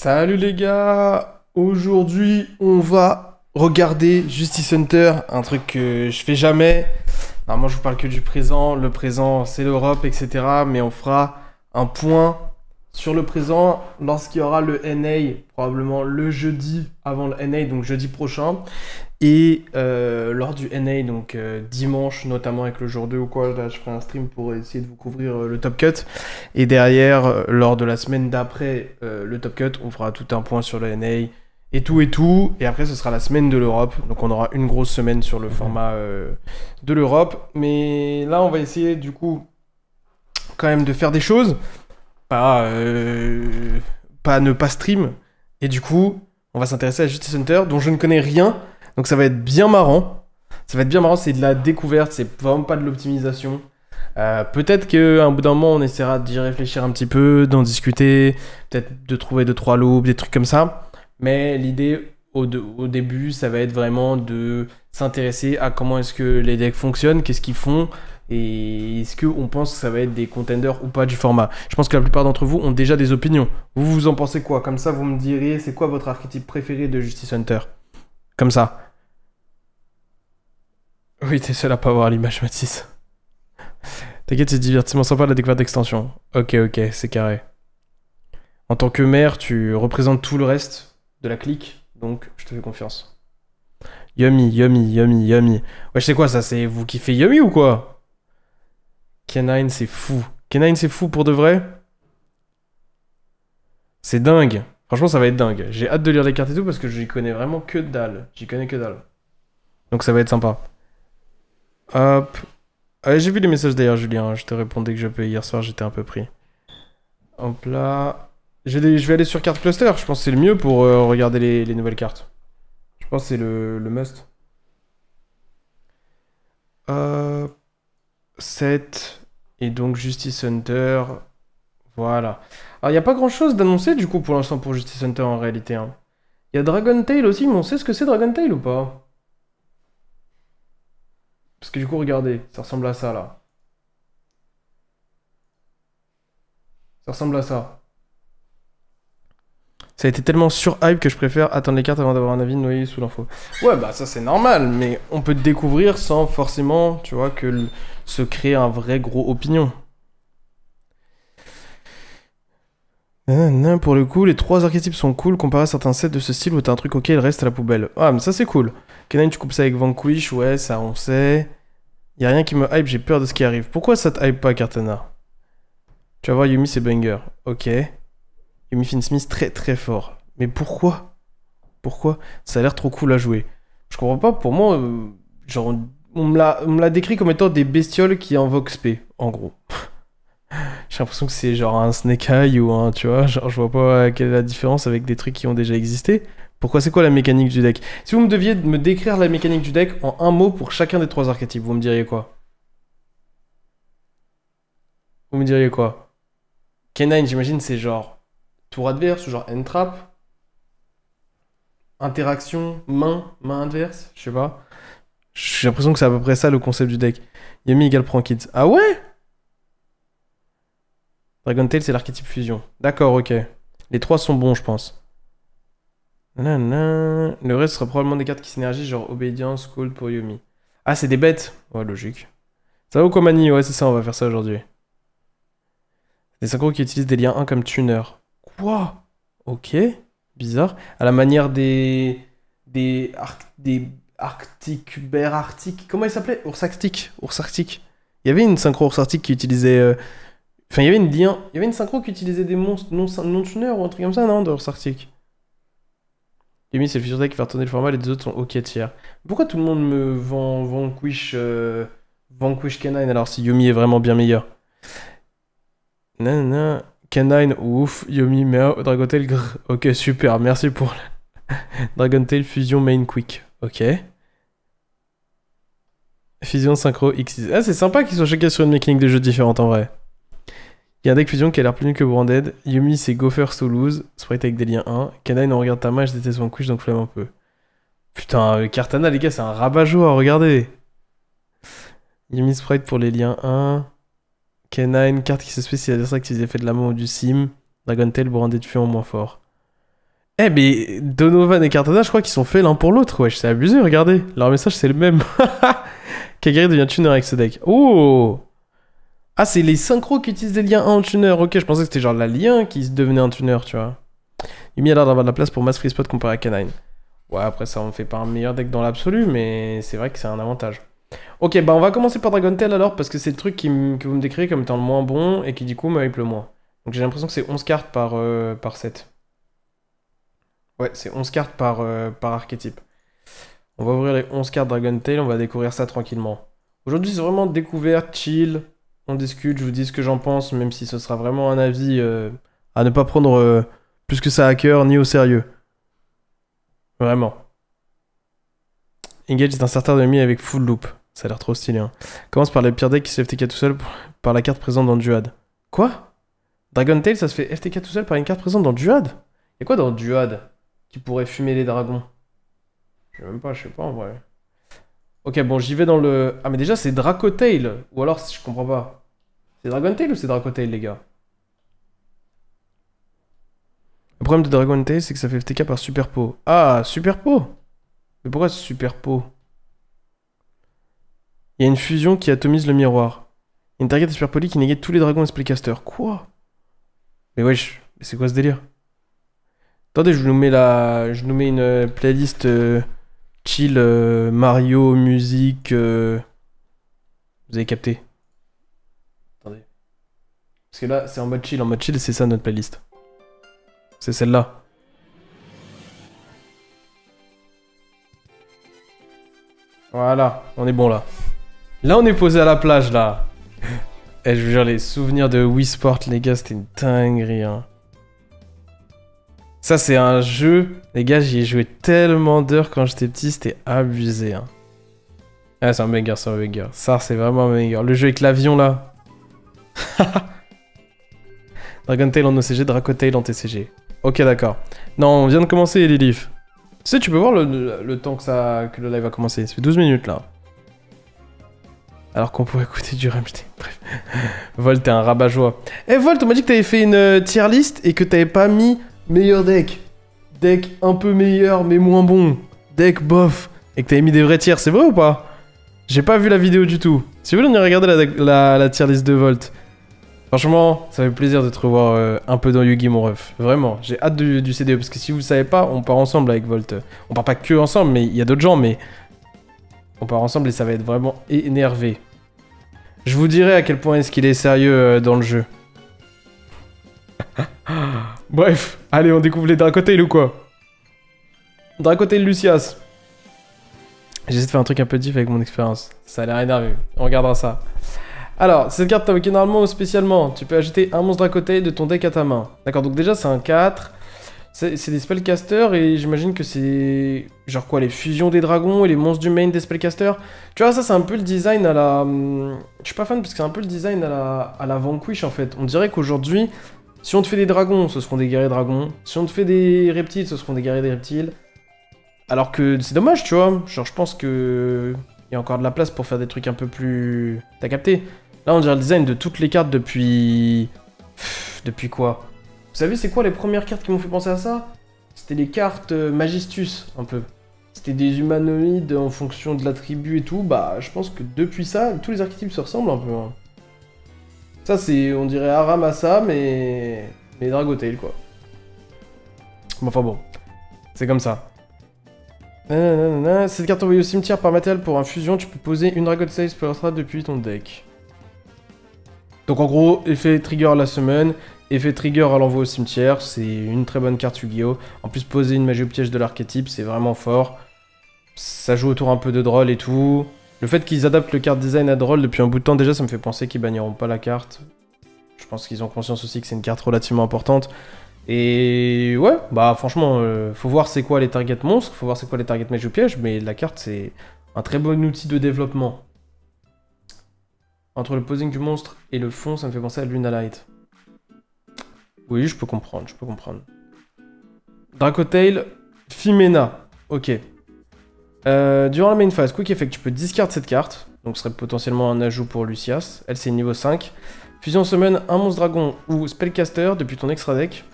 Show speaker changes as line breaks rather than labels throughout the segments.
Salut les gars, aujourd'hui on va regarder Justice Hunter, un truc que je fais jamais. Normalement je vous parle que du présent, le présent c'est l'Europe, etc. Mais on fera un point sur le présent lorsqu'il y aura le NA, probablement le jeudi avant le NA, donc jeudi prochain. Et lors du NA, donc dimanche, notamment avec le jour 2 ou quoi, là je ferai un stream pour essayer de vous couvrir le Top Cut. Et derrière, lors de la semaine d'après le Top Cut, on fera tout un point sur le NA et tout et tout. Et après, ce sera la semaine de l'Europe. Donc on aura une grosse semaine sur le format de l'Europe. Mais là, on va essayer du coup quand même de faire des choses. Pas ne pas stream. Et du coup, on va s'intéresser à Justice Hunter, dont je ne connais rien. Donc ça va être bien marrant. Ça va être bien marrant, c'est de la découverte, c'est vraiment pas de l'optimisation. Peut-être qu'à un bout d'un moment, on essaiera d'y réfléchir un petit peu, d'en discuter, peut-être de trouver 2-3 loops, des trucs comme ça. Mais l'idée au début, ça va être vraiment de s'intéresser à comment est-ce que les decks fonctionnent, qu'est-ce qu'ils font, et est-ce qu'on pense que ça va être des contenders ou pas du format. Je pense que la plupart d'entre vous ont déjà des opinions. Vous en pensez quoi? Comme ça, vous me direz, c'est quoi votre archétype préféré de Justice Hunter? Comme ça. Oui, t'es seul à pas voir l'image, Mathis. T'inquiète, c'est divertissement sympa la découverte d'extension. Ok, c'est carré. En tant que maire, tu représentes tout le reste de la clique, donc je te fais confiance. Yummy. Ouais, c'est quoi ça? C'est vous qui faites Yummy ou quoi? Canine, c'est fou. Canine, c'est fou pour de vrai? C'est dingue. Franchement, ça va être dingue. J'ai hâte de lire les cartes et tout parce que j'y connais vraiment que dalle. J'y connais que dalle. Donc ça va être sympa. Hop. J'ai vu les messages d'ailleurs, Julien. Je te répondais que je peux. Hier soir, j'étais un peu pris. Hop là. Je vais aller sur carte cluster. Je pense que c'est le mieux pour regarder les nouvelles cartes. Je pense que c'est le must. 7. Et donc Justice Hunter. Voilà. Alors, il n'y a pas grand-chose d'annoncé du coup pour l'instant pour Justice Hunter en réalité. Hein. Il y a Dragon Tail aussi, mais on sait ce que c'est Dragon Tail ou pas? Parce que du coup, regardez, ça ressemble à ça là. Ça ressemble à ça. Ça a été tellement sur-hype que je préfère attendre les cartes avant d'avoir un avis noyé sous l'info. Ouais, bah ça c'est normal, mais on peut découvrir sans forcément, tu vois, se créer un vrai gros opinion. Pour le coup, les 3 archétypes sont cool comparé à certains sets de ce style où t'as un truc ok, le reste à la poubelle. Ah, mais ça c'est cool. Canine, tu coupes ça avec Vanquish, ouais, ça on sait. Y'a rien qui me hype, j'ai peur de ce qui arrive. Pourquoi ça te hype pas, Cartana? Tu vas voir, Yumi c'est banger. Ok. Yumi Finsmith très très fort. Mais pourquoi? Pourquoi? Ça a l'air trop cool à jouer. Je comprends pas, pour moi, genre, on me l'a décrit comme étant des bestioles qui invoquent SP, en gros. J'ai l'impression que c'est genre un Snake Eye ou un, tu vois, genre je vois pas quelle est la différence avec des trucs qui ont déjà existé. Pourquoi c'est quoi la mécanique du deck? Si vous me deviez me décrire la mécanique du deck en un mot pour chacun des 3 archétypes, vous me diriez quoi? Vous me diriez quoi? K9, j'imagine, c'est genre tour adverse ou genre entrap. Interaction, main adverse, je sais pas. J'ai l'impression que c'est à peu près ça le concept du deck. Yami égale prend kids. Ah ouais? Dragon Tail, c'est l'archétype fusion. D'accord, ok. Les 3 sont bons, je pense. Nanana. Le reste sera probablement des cartes qui synergisent, genre Obedience, Cold pour Yumi. Ah, c'est des bêtes. Ouais, logique. Ça va ou quoi, Mani? Ouais, c'est ça, on va faire ça aujourd'hui. Des synchros qui utilisent des liens 1 comme tuner. Quoi? Ok. Bizarre. À la manière des Arctic, Bear Arctic. Comment il s'appelait? Ours Arctic. Il y avait une synchro Ours Arctic qui utilisait. Enfin, il y avait une synchro qui utilisait des monstres non tuners ou un truc comme ça, non? De Ours Arctic. Yumi, c'est le futur deck qui fait retourner le format, les 2 autres sont ok tiers. Pourquoi tout le monde me vend Vanquish Canine alors si Yumi est vraiment bien meilleur? Nanana. Canine, ouf. Yumi, Meo, Dragon Tail, grrr. Ok, super, merci pour Dragon Tail Fusion Main Quick. Ok. Fusion Synchro X. Ah, c'est sympa qu'ils soient chacun sur une mécanique de jeu différente en vrai. Il y a un deck fusion qui a l'air plus nul que Branded. Yumi, c'est Go First to Lose. Sprite avec des liens 1. Canine, on regarde ta main, je déteste Vanquish, donc flemme un peu. Putain, Cartana, les gars, c'est un rabat-joie, regardez. Yumi Sprite pour les liens 1. Canine, carte qui se spécialise à ça, qui des effets de la main ou du sim. Dragon Tail, Branded Fusion moins fort. Eh, mais Donovan et Cartana, je crois qu'ils sont faits l'un pour l'autre, wesh. C'est abusé, regardez. Leur message, c'est le même. Kagari devient tuner avec ce deck. Oh! Ah, c'est les synchros qui utilisent des liens en tuner. Ok, je pensais que c'était genre la lien qui devenait un tuner, tu vois. Yumi a l'air d'avoir de la place pour Mass Free Spot comparé à Canine. Ouais, après, ça en fait pas un meilleur deck dans l'absolu, mais c'est vrai que c'est un avantage. Ok, bah on va commencer par Dragon Tail alors, parce que c'est le truc que vous me décrivez comme étant le moins bon et qui du coup me hype le moins. Donc j'ai l'impression que c'est 11 cartes par set. Ouais, c'est 11 cartes par archétype. On va ouvrir les 11 cartes Dragon Tail, on va découvrir ça tranquillement. Aujourd'hui, c'est vraiment découverte, chill, on discute, je vous dis ce que j'en pense, même si ce sera vraiment un avis à ne pas prendre plus que ça à cœur ni au sérieux. Vraiment. Engage est un starter de mi avec full loop. Ça a l'air trop stylé. Hein. Commence par les pires decks qui se FTK tout seul par la carte présente dans le Duad. Quoi? Dragon Tail, ça se fait FTK tout seul par une carte présente dans le Duad? Y'a quoi dans le Duad qui pourrait fumer les dragons? Je sais même pas, je sais pas en vrai. Ok, bon, j'y vais dans le... Ah, mais déjà, c'est Dracotail. Ou alors, je comprends pas. C'est Dragon Tail ou c'est Dracotail, les gars? Le problème de Dragon Tail, c'est que ça fait FTK par Super Pot. Ah, Super Pot? Mais pourquoi Super Pot? Il y a une fusion qui atomise le miroir. Il y a une target Super Poly qui négate tous les dragons et Spellcaster. Quoi? Mais wesh, mais c'est quoi ce délire? Attendez, je nous mets une playlist chill Mario, musique. Vous avez capté? Attendez. Parce que là, c'est en mode chill. En mode chill, c'est ça notre playlist. C'est celle-là. Voilà, on est bon là. Là, on est posé à la plage là. Et je vous jure, les souvenirs de Wii Sport, les gars, c'était une dinguerie. Hein. Ça, c'est un jeu. Les gars, j'y ai joué tellement d'heures quand j'étais petit, c'était abusé. Hein. Ah, c'est un banger, c'est un banger. Ça, c'est vraiment un banger. Le jeu avec l'avion là. Dragon Tail en OCG, Dracotail en TCG. Ok, d'accord. Non, on vient de commencer, Lilith. Tu sais, tu peux voir le temps que le live a commencé. Ça fait 12 minutes là. Alors qu'on pourrait écouter du Rammstein. Bref. Volt, t'es un rabat-joie. Eh, Volt, on m'a dit que t'avais fait une tier list et que t'avais pas mis meilleur deck. Deck un peu meilleur mais moins bon. Deck bof. Et que t'avais mis des vrais tiers. C'est vrai ou pas? J'ai pas vu la vidéo du tout. Si vous voulez, on ira regarder la tier list de Volt. Franchement, ça fait plaisir de te revoir un peu dans Yugi, mon ref. Vraiment, j'ai hâte du CDE. Parce que si vous le savez pas, on part ensemble avec Volt. On part pas que ensemble, mais il y a d'autres gens, mais... On part ensemble et ça va être vraiment énervé. Je vous dirai à quel point est-ce qu'il est sérieux dans le jeu. Bref, allez, on découvre les Dracotail ou quoi? Dracotail Lucias. J'essaie de faire un truc un peu diff avec mon expérience. Ça a l'air énervé. On regardera ça. Alors, cette carte t'invoquée normalement ou spécialement. Tu peux ajouter un monstre Dracotail de ton deck à ta main. D'accord, donc déjà c'est un 4. C'est des spellcasters et j'imagine que c'est... Genre quoi, les fusions des dragons et les monstres du main des spellcasters. Tu vois, ça c'est un peu le design à la... Je suis pas fan parce que c'est un peu le design à la Vanquish en fait. On dirait qu'aujourd'hui, si on te fait des dragons, ce seront des guerriers dragons. Si on te fait des reptiles, ce seront des guerriers des reptiles. Alors que c'est dommage, tu vois. Genre je pense que... Il y a encore de la place pour faire des trucs un peu plus... T'as capté? Là on dirait le design de toutes les cartes depuis... Depuis quoi? Vous savez, c'est quoi les premières cartes qui m'ont fait penser à ça? C'était les cartes Magistus, un peu. C'était des humanoïdes en fonction de la tribu et tout. Bah, je pense que depuis ça, tous les archétypes se ressemblent un peu. Hein. Ça, c'est, on dirait Aramasa, mais Dragotail, quoi. Bon, enfin bon. C'est comme ça. Cette carte envoyée au cimetière par matériel pour infusion, tu peux poser une Dragotail Spellstrat depuis ton deck. Donc en gros, effet trigger à la summon, effet trigger à l'envoi au cimetière, c'est une très bonne carte Yu-Gi-Oh! En plus, poser une magie au piège de l'archétype, c'est vraiment fort. Ça joue autour un peu de Droll et tout. Le fait qu'ils adaptent le card design à Droll depuis un bout de temps, déjà, ça me fait penser qu'ils banniront pas la carte. Je pense qu'ils ont conscience aussi que c'est une carte relativement importante. Et ouais, bah franchement, faut voir c'est quoi les targets monstres, faut voir c'est quoi les targets magie au piège, mais la carte, c'est un très bon outil de développement. Entre le posing du monstre et le fond, ça me fait penser à Luna Light. Oui, je peux comprendre, je peux comprendre. Dracotail, Fimena. Ok. Durant la main phase, Quick Effect, tu peux discard cette carte. Donc ce serait potentiellement un ajout pour Lucias. Elle, c'est niveau 5. Fusion summon un monstre dragon ou spellcaster depuis ton extra deck.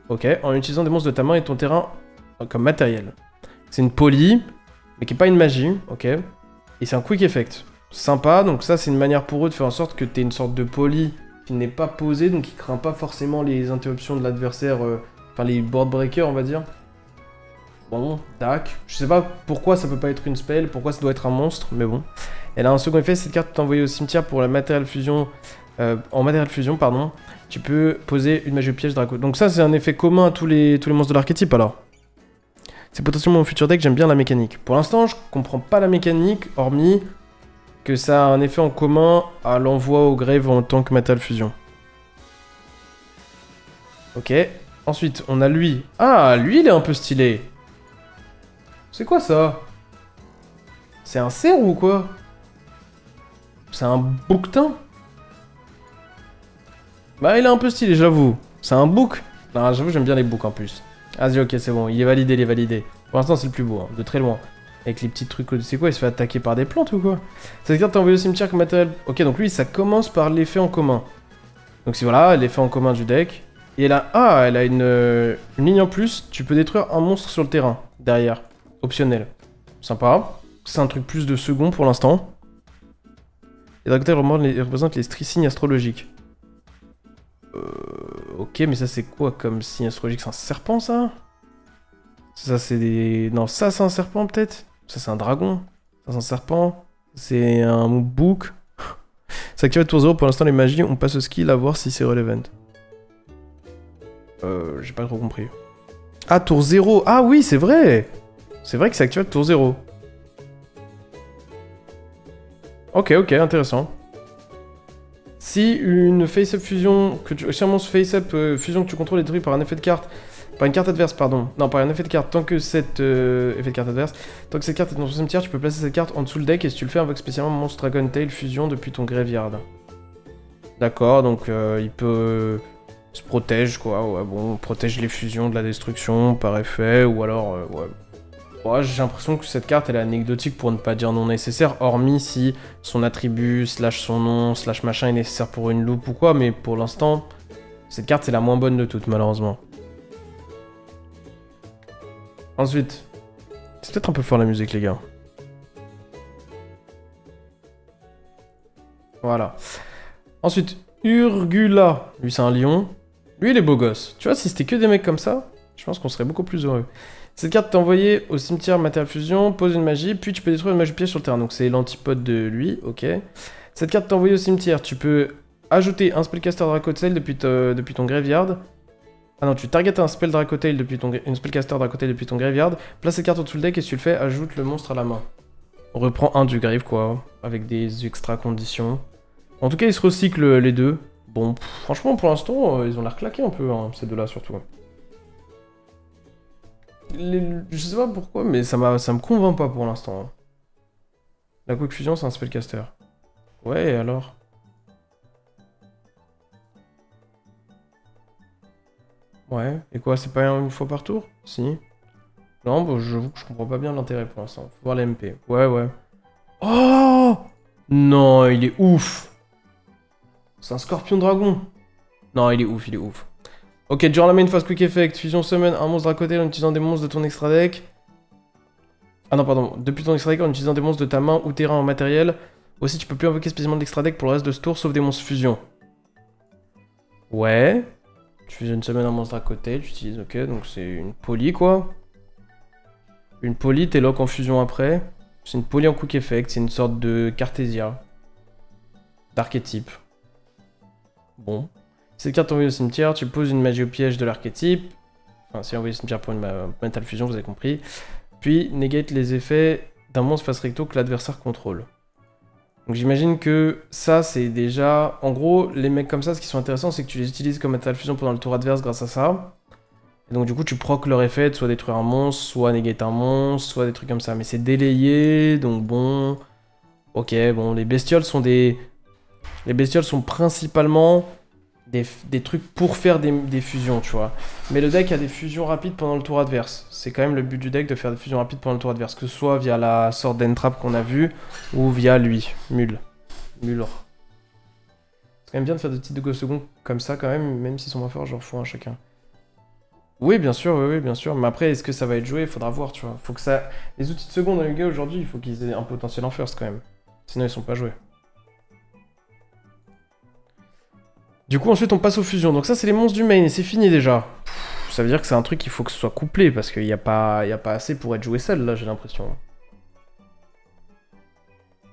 Ok, en utilisant des monstres de ta main et ton terrain comme matériel. C'est une poly, mais qui est pas une magie, ok. Et c'est un quick effect. Sympa, donc ça c'est une manière pour eux de faire en sorte que tu aies une sorte de poly qui n'est pas posée, donc qui craint pas forcément les interruptions de l'adversaire, enfin les board breakers on va dire. Bon, tac. Je sais pas pourquoi ça peut pas être une spell, pourquoi ça doit être un monstre, mais bon. Elle a un second effet, cette carte est envoyée au cimetière pour la matériel fusion, en matériel fusion, pardon. Tu peux poser une magie piège Draco. Donc ça c'est un effet commun à tous les monstres de l'archétype alors. C'est potentiellement mon futur deck, j'aime bien la mécanique. Pour l'instant, je comprends pas la mécanique, hormis que ça a un effet en commun à l'envoi au grave en tant que matériel fusion. Ok. Ensuite, on a lui. Ah, lui il est un peu stylé. C'est quoi ça? C'est un cerf ou quoi? C'est un bouquetin? Bah il est un peu stylé, j'avoue. C'est un bouc. Non, j'avoue j'aime bien les boucs en plus. Vas-y, ok, c'est bon, il est validé, il est validé. Pour l'instant c'est le plus beau, hein, de très loin. Avec les petits trucs, c'est quoi? Il se fait attaquer par des plantes ou quoi? Cette carte est envoyée au cimetière comme matériel. Ok, donc lui ça commence par l'effet en commun. Donc si voilà, l'effet en commun du deck. Et elle a, elle a une ligne en plus, tu peux détruire un monstre sur le terrain, derrière. Optionnel. Sympa. C'est un truc plus de second pour l'instant. Et d'un côté, elle représente les signes astrologiques. Ok, mais ça c'est quoi comme signe astrologique? C'est un serpent ça? Ça c'est des... Non, ça c'est un serpent peut-être? Ça c'est un dragon? Ça c'est un serpent? C'est un bouc? Ça active tour 0, pour l'instant les magies, on passe au skill à voir si c'est relevant. J'ai pas trop compris. Ah, tour 0! Ah oui, c'est vrai! C'est vrai que c'est activé tour 0. Ok, ok, intéressant. Si une face-up fusion, si un monstre face-up fusion que tu contrôles est détruit par un effet de carte, par une carte adverse, pardon. Non, par un effet de carte, tant que cette effet de carte adverse, tant que cette carte est dans ton cimetière, tu peux placer cette carte en dessous le deck et si tu le fais, invoque spécialement monstre Dragon Tail fusion depuis ton graveyard. D'accord, donc il peut se protège quoi, ouais bon, protège les fusions de la destruction par effet, ou alors, ouais. Ouais, j'ai l'impression que cette carte elle est anecdotique pour ne pas dire non nécessaire, hormis si son attribut, slash son nom, slash machin est nécessaire pour une loupe ou quoi, mais pour l'instant, cette carte c'est la moins bonne de toutes malheureusement. Ensuite, c'est peut-être un peu fort la musique les gars. Voilà. Ensuite, Urgula, lui c'est un lion. Lui il est beau gosse. Tu vois, si c'était que des mecs comme ça, je pense qu'on serait beaucoup plus heureux. Cette carte t'est envoyée au cimetière matériel fusion, pose une magie, puis tu peux détruire une magie piège sur le terrain. Donc c'est l'antipode de lui, ok. Cette carte t'est envoyée au cimetière, tu peux ajouter un spellcaster Dracotail depuis ton graveyard. Ah non, tu targetes un spell Dracotail depuis une spellcaster Dracotail depuis ton graveyard, place cette carte au-dessous le deck et si tu le fais, ajoute le monstre à la main. On reprend un du grave quoi, avec des extra conditions. En tout cas, ils se recyclent les deux. Bon, franchement, pour l'instant, ils ont l'air claqués un peu, hein, ces deux-là surtout. Je sais pas pourquoi, mais ça me convainc pas pour l'instant. Hein. La Quick Fusion, c'est un spellcaster. Ouais, et alors? Ouais, et quoi, c'est pas une fois par tour? Si. Non, bah, j'avoue que je comprends pas bien l'intérêt pour l'instant. Faut voir les MP. Ouais, ouais. Oh! Non, il est ouf! C'est un scorpion dragon. Non, il est ouf, il est ouf. Ok, durant la main phase quick effect, fusion summon un monstre à côté en utilisant des monstres de ton extra deck. Ah non, pardon, depuis ton extra deck en utilisant des monstres de ta main ou terrain en matériel. Aussi, tu peux plus invoquer spécialement de l'extra deck pour le reste de ce tour, sauf des monstres fusion. Ouais. Tu fusionnes summon un monstre à côté, tu utilises, ok, donc c'est une poly quoi. Une poly, t'es lock en fusion après. C'est une poly en quick effect, c'est une sorte de Cartesia. D'archétype. Bon. Cette carte envoyée au cimetière, tu poses une magie au piège de l'archétype. Enfin, c'est envoyé au cimetière pour une mental fusion, vous avez compris. Puis, negate les effets d'un monstre face recto que l'adversaire contrôle. Donc j'imagine que ça, c'est déjà... En gros, les mecs comme ça, ce qui sont intéressants, c'est que tu les utilises comme mental fusion pendant le tour adverse grâce à ça. Et donc du coup, tu procs leur effet de soit détruire un monstre, soit negate un monstre, soit des trucs comme ça. Mais c'est délayé, donc bon... Ok, bon, les bestioles sont des... Les bestioles sont principalement... Des trucs pour faire des fusions, tu vois. Mais le deck a des fusions rapides pendant le tour adverse. C'est quand même le but du deck de faire des fusions rapides pendant le tour adverse. Que ce soit via la sorte d'entrap qu'on a vu, ou via lui, Mul. Mulor. C'est quand même bien de faire des petites 2 secondes comme ça quand même, même s'ils sont moins forts, je leur fous un chacun. Oui, bien sûr, oui, oui, bien sûr. Mais après, est-ce que ça va être joué? Il faudra voir, tu vois. Faut que ça... Les outils de seconde dans Yu-Gi-Oh! Aujourd'hui, il faut qu'ils aient un potentiel en first quand même. Sinon, ils sont pas joués. Du coup, ensuite, on passe aux fusions. Donc ça, c'est les monstres du main et c'est fini déjà. Ça veut dire que c'est un truc qu'il faut que ce soit couplé parce qu'il n'y a pas assez pour être joué seul, là, j'ai l'impression.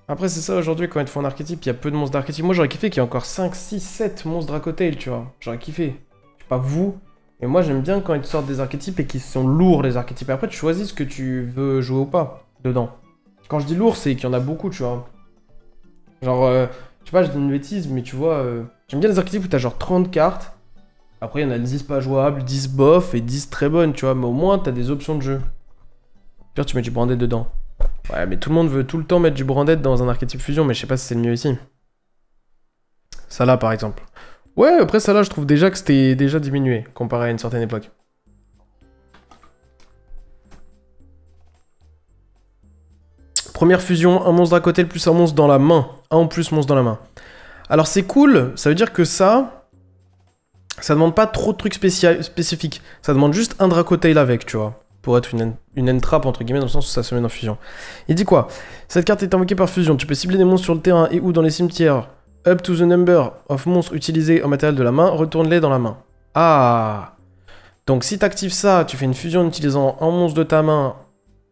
Après, c'est ça, aujourd'hui, quand ils te font un archétype, il y a peu de monstres d'archétype. Moi, j'aurais kiffé qu'il y ait encore 5, 6, 7 monstres Dracotail, tu vois. J'aurais kiffé. Je sais pas vous, mais moi, j'aime bien quand ils te sortent des archétypes et qu'ils sont lourds, les archétypes. Et après, tu choisis ce que tu veux jouer ou pas dedans. Quand je dis lourd, c'est qu'il y en a beaucoup, tu vois. Genre, je sais pas, je dis une bêtise, mais tu vois, j'aime bien les archétypes où t'as genre 30 cartes. Après, il y en a 10 pas jouables, 10 bof et 10 très bonnes, tu vois. Mais au moins, t'as des options de jeu. Pire, tu mets du branded dedans. Ouais, mais tout le monde veut tout le temps mettre du branded dans un archétype fusion, mais je sais pas si c'est le mieux ici. Ça là, par exemple. Ouais, après ça là, je trouve déjà que c'était déjà diminué, comparé à une certaine époque. Première fusion, un monstre à côté, plus un monstre dans la main. Un en plus monstre dans la main. Alors c'est cool, ça veut dire que ça demande pas trop de trucs spécifiques. Ça demande juste un Dracotail avec, tu vois. Pour être une end-trap, entre guillemets, dans le sens où ça se met en fusion. Il dit quoi? Cette carte est invoquée par fusion. Tu peux cibler des monstres sur le terrain et ou dans les cimetières. Up to the number of monstres utilisés en matériel de la main, retourne-les dans la main. Ah! Donc si tu actives ça, tu fais une fusion en utilisant un monstre de ta main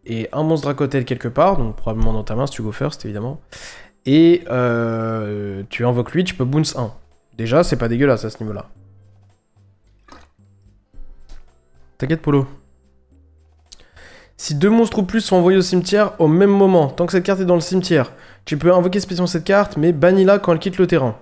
et un monstre Dracotail quelque part, donc probablement dans ta main si tu go first, évidemment. Et tu invoques lui, tu peux bounce 1. Déjà, c'est pas dégueulasse à ce niveau-là. T'inquiète, Polo. Si deux monstres ou plus sont envoyés au cimetière au même moment, tant que cette carte est dans le cimetière, tu peux invoquer spécialement cette carte, mais bannis-la quand elle quitte le terrain.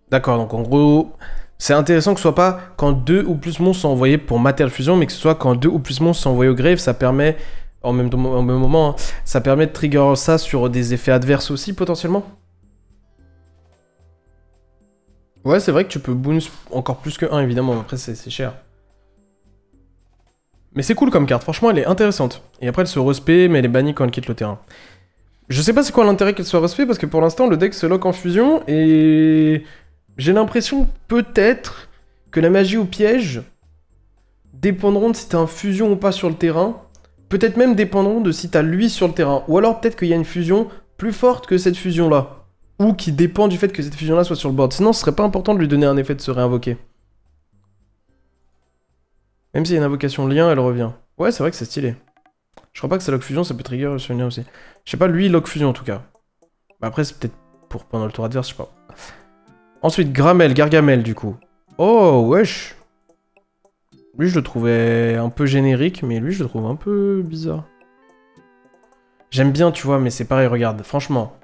D'accord, donc en gros, c'est intéressant que ce soit pas quand deux ou plus monstres sont envoyés pour Matériel Fusion, mais que ce soit quand deux ou plus monstres sont envoyés au grave, ça permet, en même moment, ça permet de trigger ça sur des effets adverses aussi, potentiellement. Ouais, c'est vrai que tu peux bounce encore plus que 1, évidemment, après c'est cher. Mais c'est cool comme carte, franchement elle est intéressante. Et après elle se respect, mais elle est bannie quand elle quitte le terrain. Je sais pas c'est quoi l'intérêt qu'elle soit respect, parce que pour l'instant le deck se lock en fusion, et j'ai l'impression peut-être que la magie ou piège dépendront de si t'as un fusion ou pas sur le terrain, peut-être même dépendront de si t'as lui sur le terrain, ou alors peut-être qu'il y a une fusion plus forte que cette fusion-là, ou qui dépend du fait que cette fusion-là soit sur le board, sinon ce serait pas important de lui donner un effet de se réinvoquer. Même s'il y a une invocation lien, elle revient. Ouais, c'est vrai que c'est stylé. Je crois pas que ça lock fusion, ça peut trigger sur une lien aussi. Je sais pas, lui, il lock fusion en tout cas. Bah après, c'est peut-être pour pendant le tour adverse, je sais pas. Ensuite, Gramel, Gargamel, du coup. Oh, wesh. Lui, je le trouvais un peu générique, mais lui, je le trouve un peu bizarre. J'aime bien, tu vois, mais c'est pareil, regarde. Franchement,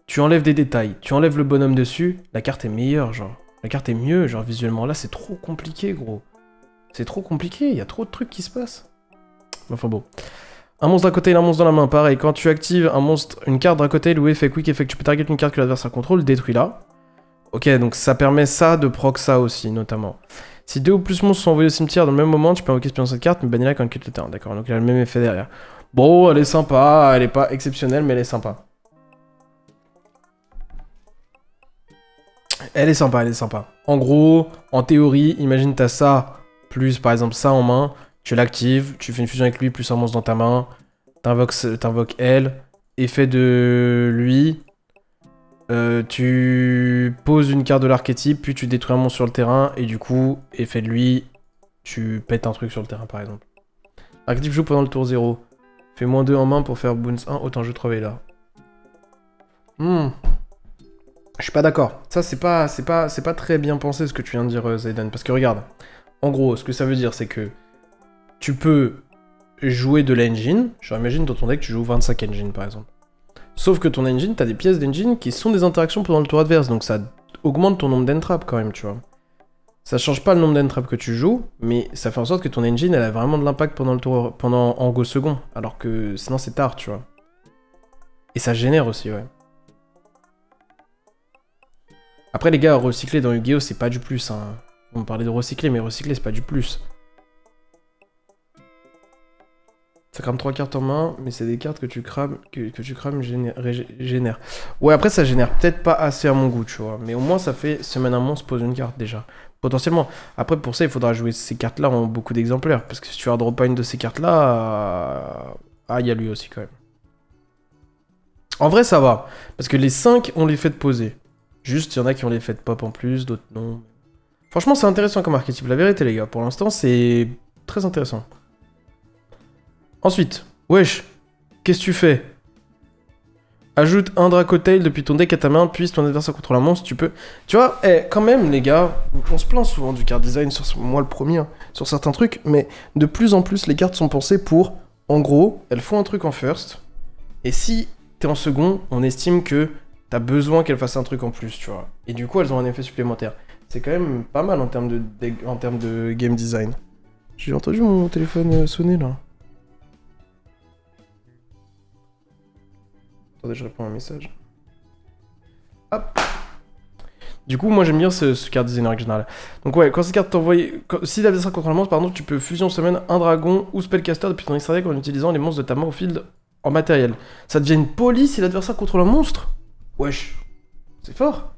tu enlèves des détails, tu enlèves le bonhomme dessus, la carte est meilleure, genre. La carte est mieux, genre, visuellement. Là, c'est trop compliqué, gros. C'est trop compliqué, il y a trop de trucs qui se passent. Enfin bon. Un monstre Dracotail, un monstre dans la main, pareil. Quand tu actives un monstre, une carte Dracotail ou effet quick effect, tu peux target une carte que l'adversaire contrôle, détruis-la. Ok, donc ça permet ça de proc ça aussi, notamment. Si deux ou plus monstres sont envoyés au cimetière dans le même moment, tu peux invoquer cette carte, mais bannir-la quand elle quitte le terrain. D'accord, donc il a le même effet derrière. Bon, elle est sympa, elle est pas exceptionnelle, mais elle est sympa. Elle est sympa, elle est sympa. En gros, en théorie, imagine t'as ça, plus par exemple ça en main, tu l'actives, tu fais une fusion avec lui, plus un monstre dans ta main, t'invoques elle, effet de lui, tu poses une carte de l'archétype, puis tu détruis un monstre sur le terrain, et du coup, effet de lui, tu pètes un truc sur le terrain par exemple. L'archétype joue pendant le tour 0. Fais -2 en main pour faire bounce 1, autant je trouve là. Je suis pas d'accord. Ça, c'est pas très bien pensé ce que tu viens de dire, Zaydan. Parce que regarde, en gros, ce que ça veut dire, c'est que tu peux jouer de l'engine. Genre, imagine dans ton deck, tu joues 25 engine, par exemple. Sauf que ton engine, t'as des pièces d'engine qui sont des interactions pendant le tour adverse. Donc ça augmente ton nombre d'entraps quand même, tu vois. Ça change pas le nombre d'entraps que tu joues, mais ça fait en sorte que ton engine, elle a vraiment de l'impact pendant le tour, en go second. Alors que sinon, c'est tard, tu vois. Et ça génère aussi, ouais. Après les gars, recycler dans Yu-Gi-Oh! C'est pas du plus, hein. On me parlait de recycler, mais recycler c'est pas du plus. Ça crame 3 cartes en main, mais c'est des cartes que tu crames, génère. Ouais, après, ça génère peut-être pas assez à mon goût, tu vois. Mais au moins, ça fait semaine un monstre pose une carte déjà. Potentiellement. Après, pour ça, il faudra jouer ces cartes-là en beaucoup d'exemplaires. Parce que si tu hard pas une de ces cartes-là... Ah, il y a lui aussi, quand même. En vrai, ça va. Parce que les 5, on les fait poser. Juste, il y en a qui ont les fait pop en plus, d'autres non. Franchement, c'est intéressant comme archétype. La vérité, les gars. Pour l'instant, c'est très intéressant. Ensuite, wesh, qu'est-ce que tu fais? Ajoute un Dracotail depuis ton deck à ta main, puis si ton adversaire contrôle un monstre, tu peux... Tu vois, quand même, les gars, on se plaint souvent du card design, sur moi le premier, hein, sur certains trucs, mais de plus en plus, les cartes sont pensées pour... En gros, elles font un truc en first, et si t'es en second, on estime que t'as besoin qu'elles fassent un truc en plus, tu vois. Et du coup, elles ont un effet supplémentaire. C'est quand même pas mal en termes de game design. J'ai entendu mon téléphone sonner, là. Attendez, je réponds à un message. Hop. Du coup, moi j'aime bien ce card design en règle générale. Donc ouais, quand cette carte t'envoie... Si l'adversaire contrôle un monstre, pardon, tu peux fusion semaine un dragon ou spellcaster depuis ton extra deck en utilisant les monstres de ta main au field en matériel. Ça devient une police si l'adversaire contrôle un monstre? Wesh. C'est fort.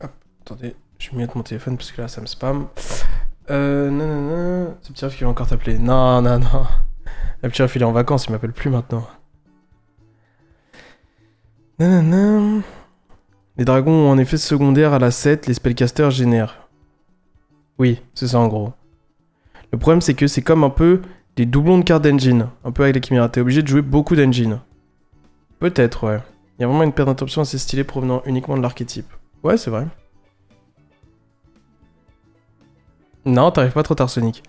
Hop, attendez, je vais mettre mon téléphone parce que là ça me spam. Non. Ce petit ref qui va encore t'appeler. Non. Le petit ref il est en vacances, il m'appelle plus maintenant. Non. Les dragons ont un effet secondaire à la 7, les spellcasters génèrent. Oui, c'est ça en gros. Le problème c'est que c'est comme un peu des doublons de cartes d'engine. Un peu avec les chiméras. T'es obligé de jouer beaucoup d'engine. Peut-être, ouais. Il y a vraiment une paire d'interruptions assez stylée provenant uniquement de l'archétype. Ouais, c'est vrai. Non, t'arrives pas trop tard, Sonic.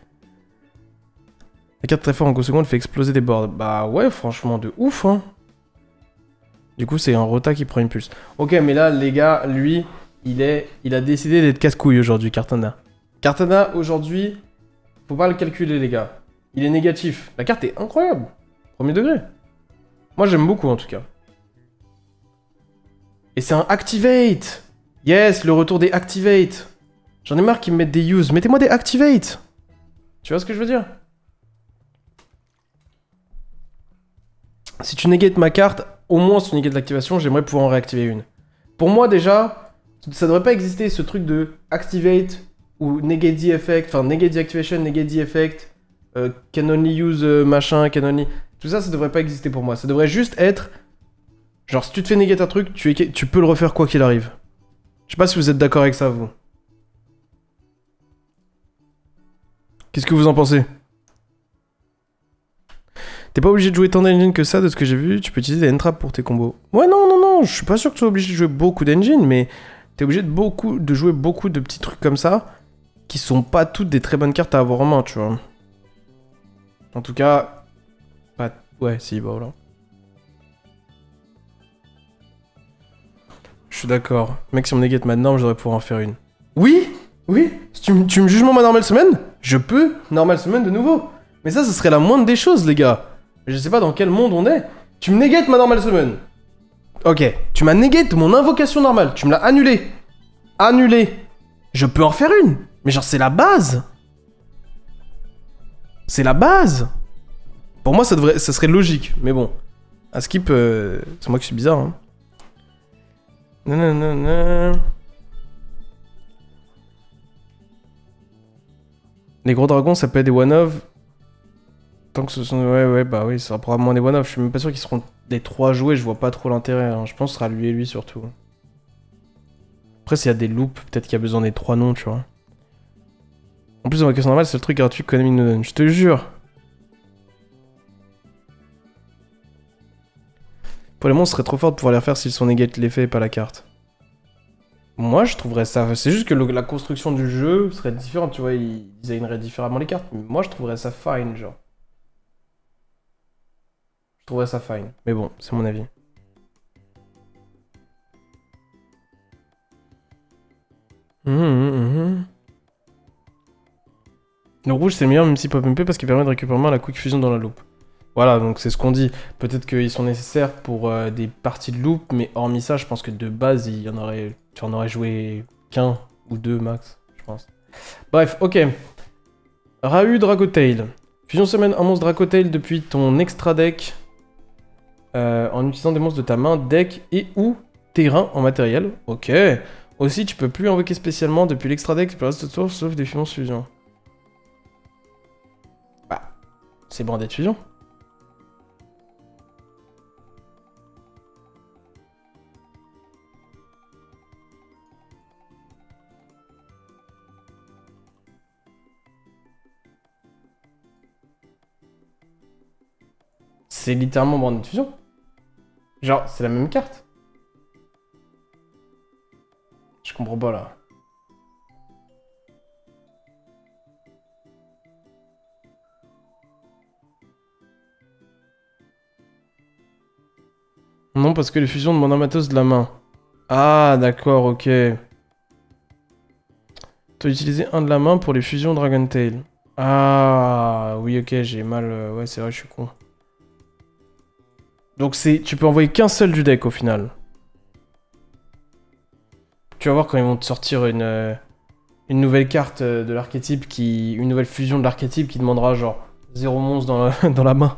La carte très fort en go seconde fait exploser des boards. Bah ouais, franchement, de ouf, hein. Du coup, c'est un Rota qui prend une pulse. Ok, mais là, les gars, lui, il a décidé d'être casse-couille aujourd'hui, Cartana. Cartana, aujourd'hui, faut pas le calculer, les gars. Il est négatif. La carte est incroyable. Premier degré. Moi, j'aime beaucoup, en tout cas. Et c'est un Activate. Yes, le retour des Activate. J'en ai marre qu'ils me mettent des use. Mettez-moi des Activate. Tu vois ce que je veux dire? Si tu négates ma carte, au moins si tu négates l'activation, j'aimerais pouvoir en réactiver une. Pour moi, déjà, ça devrait pas exister ce truc de Activate ou negate the effect, enfin negate the activation, negate the effect, can only use machin, can only... Tout ça, ça devrait pas exister pour moi. Ça devrait juste être... Genre, si tu te fais negate un truc, tu peux le refaire quoi qu'il arrive. Je sais pas si vous êtes d'accord avec ça, vous. Qu'est-ce que vous en pensez? T'es pas obligé de jouer tant d'engine que ça, de ce que j'ai vu. Tu peux utiliser des entraps pour tes combos. Ouais, non. Je suis pas sûr que tu sois obligé de jouer beaucoup d'engine, mais t'es obligé de jouer beaucoup de petits trucs comme ça, qui sont pas toutes des très bonnes cartes à avoir en main, tu vois. En tout cas... Pas... Ouais, si, bah voilà. Je suis d'accord. Mec, si on negate ma norme, j'aurais pouvoir en faire une. Oui. Si tu me juges ma normal semaine, je peux normal semaine de nouveau. Mais ça, ce serait la moindre des choses, les gars. Je sais pas dans quel monde on est. Tu me négates ma normal semaine. Ok. Tu m'as négate mon invocation normale. Tu me l'as annulée. Je peux en faire une. Mais genre, c'est la base. C'est la base. Pour moi, ça serait logique. Mais bon. À skip, c'est moi qui suis bizarre, hein. Non. Les gros dragons, ça peut être des one-off. Tant que ce sont... Ouais, bah oui, ça sera probablement des one-off. Je suis même pas sûr qu'ils seront des 3 joués, je vois pas trop l'intérêt. Hein. Je pense que ce sera lui et lui surtout. Après, s'il y a des loops, peut-être qu'il y a besoin des 3 noms, tu vois. En plus, en vacation normale, c'est le truc gratuit que Konami nous donne. Je te jure. Pour les monstres, ce serait trop fort de pouvoir les refaire s'ils sont negate l'effet et pas la carte. Moi, je trouverais ça... C'est juste que la construction du jeu serait différente, tu vois. Ils designeraient différemment les cartes. Mais moi, je trouverais ça fine, genre. Je trouverais ça fine. Mais bon, c'est mon avis. Le rouge, c'est le meilleur, même si Pop MP, parce qu'il permet de récupérer la quick fusion dans la loupe. Voilà, donc c'est ce qu'on dit. Peut-être qu'ils sont nécessaires pour des parties de loop, mais hormis ça, je pense que de base, tu en aurais joué qu'un Ou 2 max, je pense. Bref, ok. Rahu Dragotail. Fusion semaine un monstre Dragotail depuis ton extra deck. En utilisant des monstres de ta main, deck et ou terrain en matériel. Ok. Aussi, tu peux plus invoquer spécialement depuis l'extra deck pour le reste de tour, sauf des fusions. Bah, c'est brandé de fusion. C'est littéralement brandé de fusion. Genre, c'est la même carte. Je comprends pas là. Non, parce que les fusions demandent un matos de la main. Ah, d'accord, ok. Tu as utilisé un de la main pour les fusions Dragon Tail. Ah, oui, ok, j'ai mal... ouais, c'est vrai, je suis con. Donc tu peux envoyer qu'un seul du deck au final. Tu vas voir quand ils vont te sortir une nouvelle carte de l'archétype une nouvelle fusion de l'archétype qui demandera genre 0 monstre dans la main.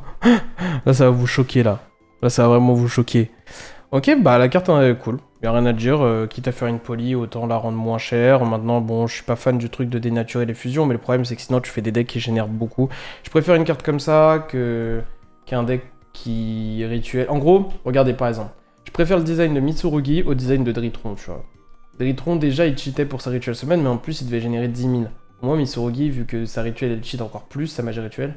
Là, ça va vous choquer là. Là, ça va vraiment vous choquer. Ok, bah la carte est cool. Y'a rien à dire, quitte à faire une poly, autant la rendre moins chère. Maintenant, bon, je suis pas fan du truc de dénaturer les fusions, mais le problème c'est que sinon tu fais des decks qui génèrent beaucoup. Je préfère une carte comme ça qu'un deck qui est rituel. En gros, regardez par exemple, je préfère le design de Mitsurugi au design de Dritron, tu vois. Dritron, déjà, il cheatait pour sa rituel semaine, mais en plus, il devait générer 10 000. Au moins, Mitsurugi, vu que sa rituel, elle cheat encore plus, sa magie rituelle,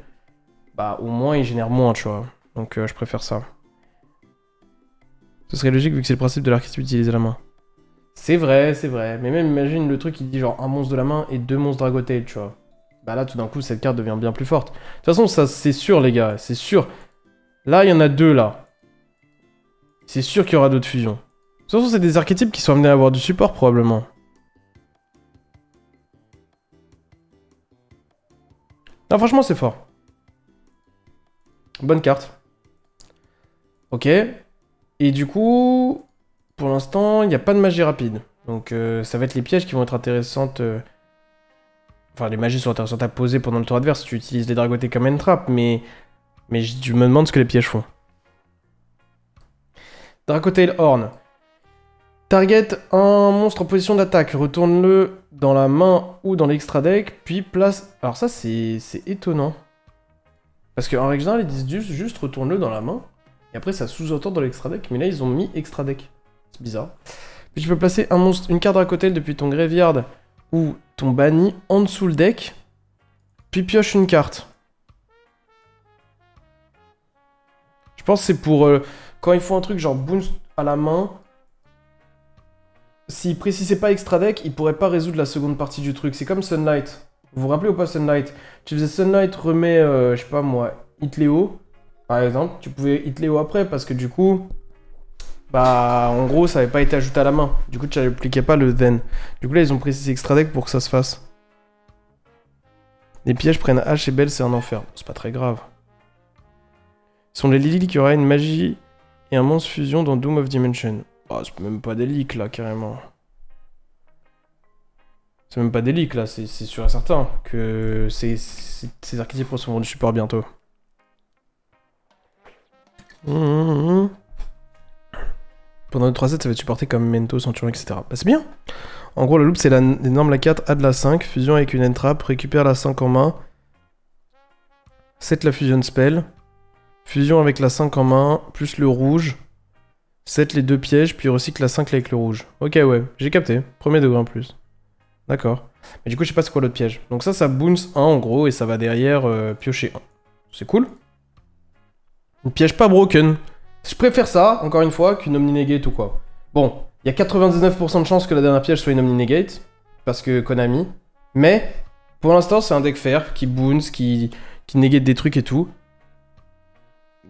bah, au moins, il génère moins, tu vois. Donc, je préfère ça. Ce serait logique, vu que c'est le principe de l'archétype d'utiliser la main. C'est vrai, c'est vrai. Mais même, imagine le truc, il dit genre un monstre de la main et 2 monstres Dragotail, tu vois. Bah là, tout d'un coup, cette carte devient bien plus forte. De toute façon, ça, c'est sûr, les gars, c'est sûr. Là, il y en a 2, là. C'est sûr qu'il y aura d'autres fusions. De toute façon, c'est des archétypes qui sont amenés à avoir du support, probablement. Non, franchement, c'est fort. Bonne carte. Ok. Et du coup, pour l'instant, il n'y a pas de magie rapide. Donc, ça va être les pièges qui vont être intéressantes. Enfin, les magies sont intéressantes à poser pendant le tour adverse. Tu utilises les dragotés comme une trappe, mais je me demande ce que les pièges font. Dragotail Horn. Target un monstre en position d'attaque, retourne-le dans la main ou dans l'extra deck, puis place... Alors ça, c'est étonnant. Parce qu'en règle générale, ils disent juste retourne-le dans la main, et après ça sous-entend dans l'extra deck, mais là ils ont mis extra deck. C'est bizarre. Puis tu peux placer une carte Dragotail depuis ton graveyard ou ton banni en dessous le deck, puis pioche une carte. Je pense que c'est pour... quand ils font un truc genre boost à la main... S'il précisait pas extra deck, il pourrait pas résoudre la seconde partie du truc. C'est comme Sunlight. Vous vous rappelez ou pas Sunlight? Tu faisais Sunlight remet, je sais pas moi, Hit Léo, par exemple. Tu pouvais Hit Léo après parce que du coup, bah en gros ça avait pas été ajouté à la main. Du coup tu n'appliquais pas le then. Du coup là ils ont précisé extra deck pour que ça se fasse. Les pièges prennent H et Belle, c'est un enfer. C'est pas très grave. Ce sont les Lily qui aura une magie et un monstre fusion dans Doom of Dimension. Oh, c'est même pas des leaks là, carrément. C'est même pas des leaks là, c'est sûr et certain que ces archétypes recevront du support bientôt. Pendant le 3-7, ça va être supporté comme Mento, Centurion, etc. Bah, c'est bien. En gros, la loupe, c'est l'énorme la 4, A de la 5, fusion avec une entrap, récupère la 5 en main, 7 la fusion spell, fusion avec la 5 en main, plus le rouge. 7 les 2 pièges, puis recycle la 5 avec le rouge. Ok, ouais, j'ai capté. Premier degré en plus. D'accord. Mais du coup, je sais pas c'est quoi l'autre piège. Donc ça bounce 1 en gros, et ça va derrière piocher 1. C'est cool. Une piège pas broken. Je préfère ça, encore une fois, qu'une Omni-Negate ou quoi. Bon, il y a 99% de chances que la dernière piège soit une Omni-Negate, parce que Konami. Mais, pour l'instant, c'est un deck fair, qui bounce, qui negate des trucs et tout.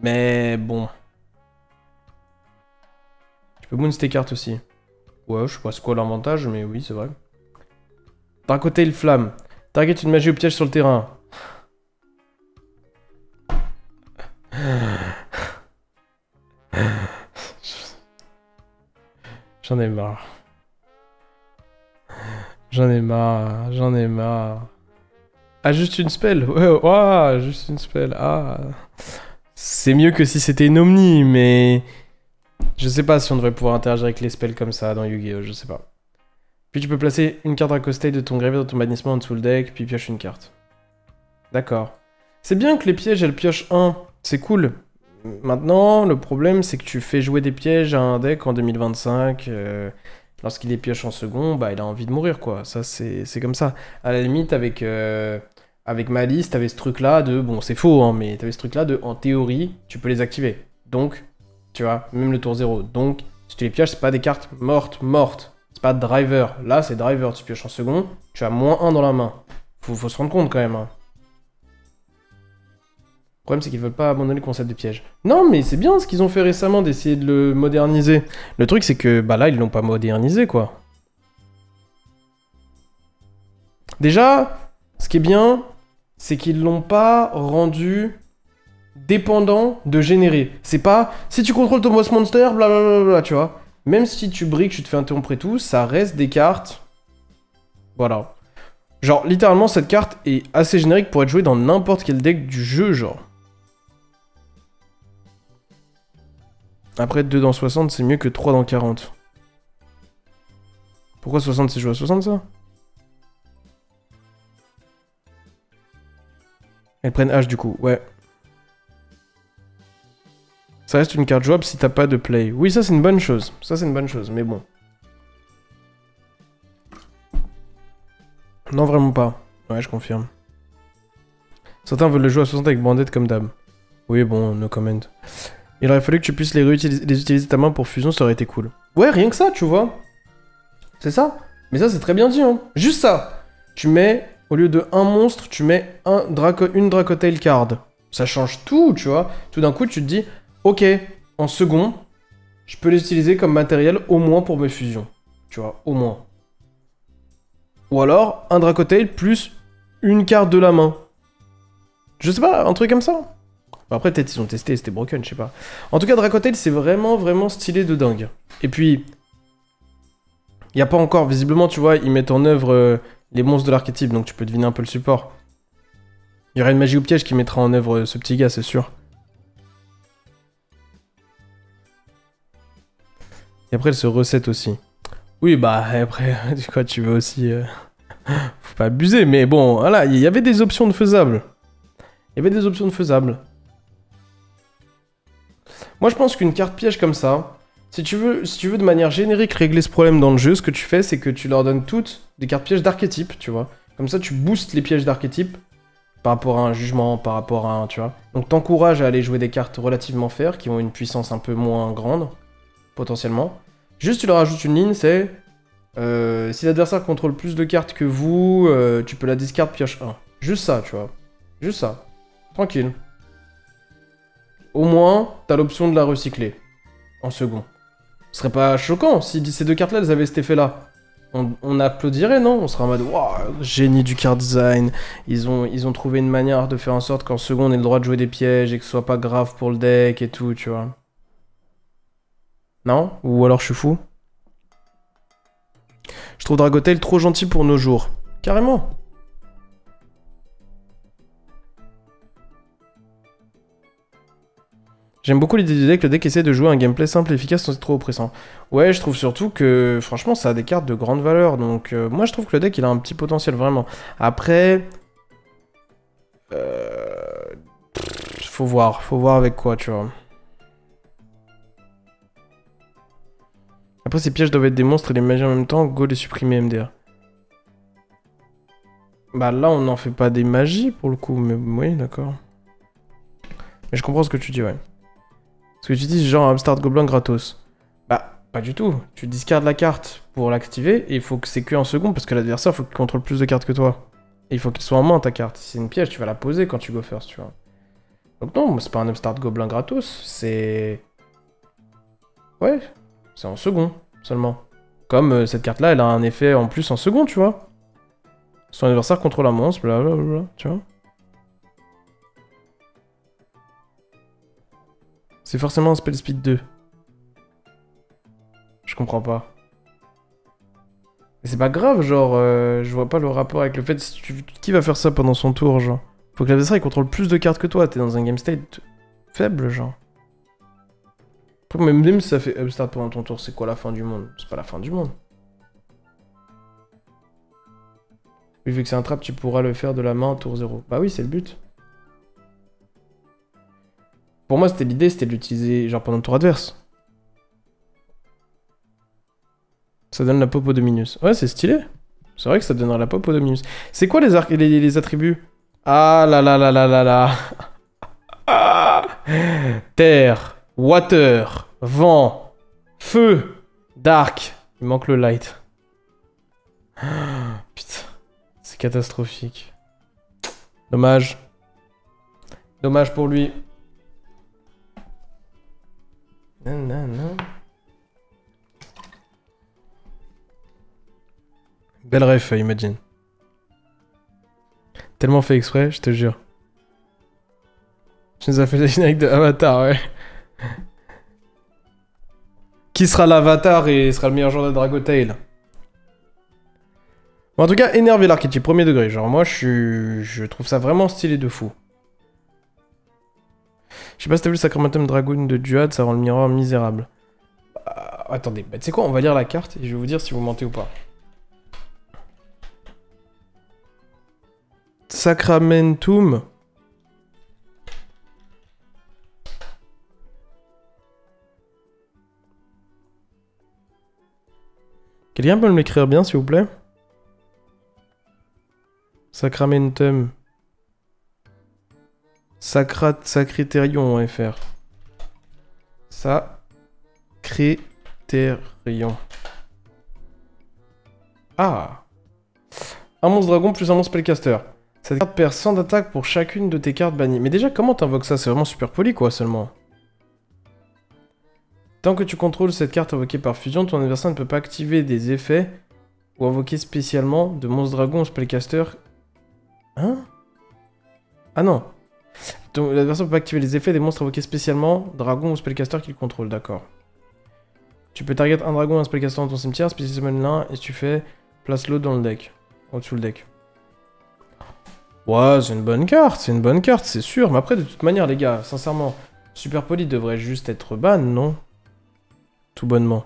Mais bon... Je peux bounce tes cartes aussi. Ouais, je sais pas c'est quoi l'avantage, mais oui, c'est vrai. Dragotail Flamme. Target une magie ou piège sur le terrain. J'en ai marre. J'en ai marre, j'en ai marre. Ah, juste une spell. Ouais, ouah, juste une spell. Ah. C'est mieux que si c'était une Omni, mais... Je sais pas si on devrait pouvoir interagir avec les spells comme ça dans Yu-Gi-Oh! Je sais pas. Puis tu peux placer une carte Dracostay de ton graveyard dans ton bannissement en dessous le deck, puis pioche une carte. D'accord. C'est bien que les pièges, elles piochent un. C'est cool. Maintenant, le problème, c'est que tu fais jouer des pièges à un deck en 2025. Lorsqu'il les pioche en second, bah, il a envie de mourir, quoi. Ça, c'est comme ça. À la limite, avec Malice, t'avais ce truc-là de... Bon, c'est faux, hein, mais t'avais ce truc-là de... En théorie, tu peux les activer. Donc, tu vois, même le tour 0. Donc, si tu les pioches, c'est pas des cartes mortes. C'est pas driver. Là, c'est driver. Tu pioches en second, tu as -1 dans la main. Faut se rendre compte, quand même, hein. Le problème, c'est qu'ils veulent pas abandonner le concept de piège. Non, mais c'est bien ce qu'ils ont fait récemment d'essayer de le moderniser. Le truc, c'est que bah là, ils l'ont pas modernisé, quoi. Déjà, ce qui est bien, c'est qu'ils l'ont pas rendu dépendant de générer. C'est pas, si tu contrôles ton boss monster, blablabla, tu vois. Même si tu briques, tu te fais interrompre et tout, ça reste des cartes. Voilà. Genre, littéralement, cette carte est assez générique pour être jouée dans n'importe quel deck du jeu, genre. Après, 2 dans 60, c'est mieux que 3 dans 40. Pourquoi 60, c'est joué à 60, ça? Elles prennent H, du coup, ouais. Ça reste une carte jouable si t'as pas de play. Oui, ça, c'est une bonne chose. Ça, c'est une bonne chose, mais bon. Non, vraiment pas. Ouais, je confirme. Certains veulent le jouer à 60 avec Bandette comme d'hab. Oui, bon, no comment. Il aurait fallu que tu puisses les utiliser ta main pour fusion, ça aurait été cool. Ouais, rien que ça, tu vois. C'est ça. Mais ça, c'est très bien dit, hein. Juste ça. Tu mets, au lieu de un monstre, tu mets une Dracotail card. Ça change tout, tu vois. Tout d'un coup, tu te dis, ok, en second, je peux les utiliser comme matériel au moins pour mes fusions. Tu vois, au moins. Ou alors, un Dracotail plus une carte de la main. Je sais pas, un truc comme ça. Après, peut-être ils ont testé, c'était broken, je sais pas. En tout cas, Dracotail, c'est vraiment stylé de dingue. Et puis, il n'y a pas encore, visiblement, tu vois, ils mettent en œuvre les monstres de l'archétype, donc tu peux deviner un peu le support. Il y aura une magie au piège qui mettra en œuvre ce petit gars, c'est sûr. Et après, elle se recette aussi. Oui, bah, après, quoi, tu veux aussi... Faut pas abuser, mais bon, voilà, il y avait des options de faisables. Il y avait des options de faisables. Moi, je pense qu'une carte piège comme ça, si tu veux de manière générique régler ce problème dans le jeu, ce que tu fais, c'est que tu leur donnes toutes des cartes pièges d'archétype, tu vois. Comme ça, tu boostes les pièges d'archétype par rapport à un jugement, par rapport à un, tu vois. Donc, t'encourages à aller jouer des cartes relativement faires, qui ont une puissance un peu moins grande, potentiellement. Juste, tu leur ajoutes une ligne, c'est... si l'adversaire contrôle plus de cartes que vous, tu peux la discard pioche 1. Juste ça, tu vois. Juste ça. Tranquille. Au moins, t'as l'option de la recycler. En second. Ce serait pas choquant si ces deux cartes-là, elles avaient cet effet-là. On applaudirait, non? On serait en mode, waouh, génie du card design. Ils ont trouvé une manière de faire en sorte qu'en second, on ait le droit de jouer des pièges et que ce soit pas grave pour le deck et tout, tu vois. Non? Ou alors je suis fou? Je trouve Dragotail trop gentil pour nos jours. Carrément. J'aime beaucoup l'idée du deck, le deck essaie de jouer un gameplay simple et efficace sans être trop oppressant. Ouais, je trouve surtout que, franchement, ça a des cartes de grande valeur, donc moi je trouve que le deck il a un petit potentiel, vraiment. Après... faut voir avec quoi, tu vois. Après, ces pièges doivent être des monstres et les magies en même temps, go les supprimer MDR. Bah là, on n'en fait pas des magies pour le coup, mais oui, d'accord. Mais je comprends ce que tu dis, ouais. Ce que tu dis, c'est genre un Upstart Gobelin gratos. Bah, pas du tout. Tu discardes la carte pour l'activer, et il faut que c'est que en second, parce que l'adversaire, faut qu'il contrôle plus de cartes que toi. Et il faut qu'il soit en main, ta carte. Si c'est une piège, tu vas la poser quand tu go first, tu vois. Donc non, c'est pas un Upstart Gobelin gratos, c'est... Ouais, c'est en second, seulement. Comme cette carte-là, elle a un effet en plus en second, tu vois. Son adversaire contrôle un monstre, blablabla, tu vois. C'est forcément un spell speed 2. Je comprends pas. Mais c'est pas grave, genre, je vois pas le rapport avec le fait... Qui va faire ça pendant son tour, genre? Faut que l'adversaire il contrôle plus de cartes que toi, t'es dans un game state faible, genre. Après, même si ça fait upstart pendant ton tour, c'est quoi la fin du monde? C'est pas la fin du monde. Oui, vu que c'est un trap, tu pourras le faire de la main tour 0. Bah oui, c'est le but. Pour moi, c'était l'idée, c'était de l'utiliser genre pendant le tour adverse. Ça donne la pop au Dominus. Ouais, c'est stylé. C'est vrai que ça donnera la pop au Dominus. C'est quoi les attributs? Ah là là là là là là. Ah. Terre, water, vent, feu, dark. Il manque le light. Putain. C'est catastrophique. Dommage. Dommage pour lui. Non, non, non. Belle ref, imagine. Tellement fait exprès, je te jure. Je nous ai fait le générique de Avatar, ouais. Qui sera l'Avatar et sera le meilleur joueur de Dragotail? Bon, en tout cas, énervé l'archétype, premier degré. Genre, moi, je trouve ça vraiment stylé de fou. Je sais pas si t'as vu le Sacramentum Dragoon de Duad, ça rend le miroir misérable. Attendez, bah, tu sais quoi, on va lire la carte et je vais vous dire si vous mentez ou pas. Sacramentum. Quelqu'un peut me l'écrire bien, s'il vous plaît? Sacramentum. Sacritérion, FR. Sacritérion. Ah. Un monstre dragon plus un monstre spellcaster. Cette carte perd 100 d'attaque pour chacune de tes cartes bannies. Mais déjà, comment t'invoques ça? C'est vraiment super poli, quoi, seulement. Tant que tu contrôles cette carte invoquée par fusion, ton adversaire ne peut pas activer des effets ou invoquer spécialement de monstre dragon ou spellcaster. Hein? Ah non. L'adversaire ne peut pas activer les effets des monstres invoqués spécialement, dragon ou spellcaster qu'il contrôle, d'accord. Tu peux target un dragon et un spellcaster dans ton cimetière, spécialement l'un, et si tu fais, place l'autre dans le deck. Au-dessous le deck. Ouais, c'est une bonne carte, c'est sûr. Mais après, de toute manière, les gars, sincèrement, Super Poli devrait juste être ban, non? Tout bonnement.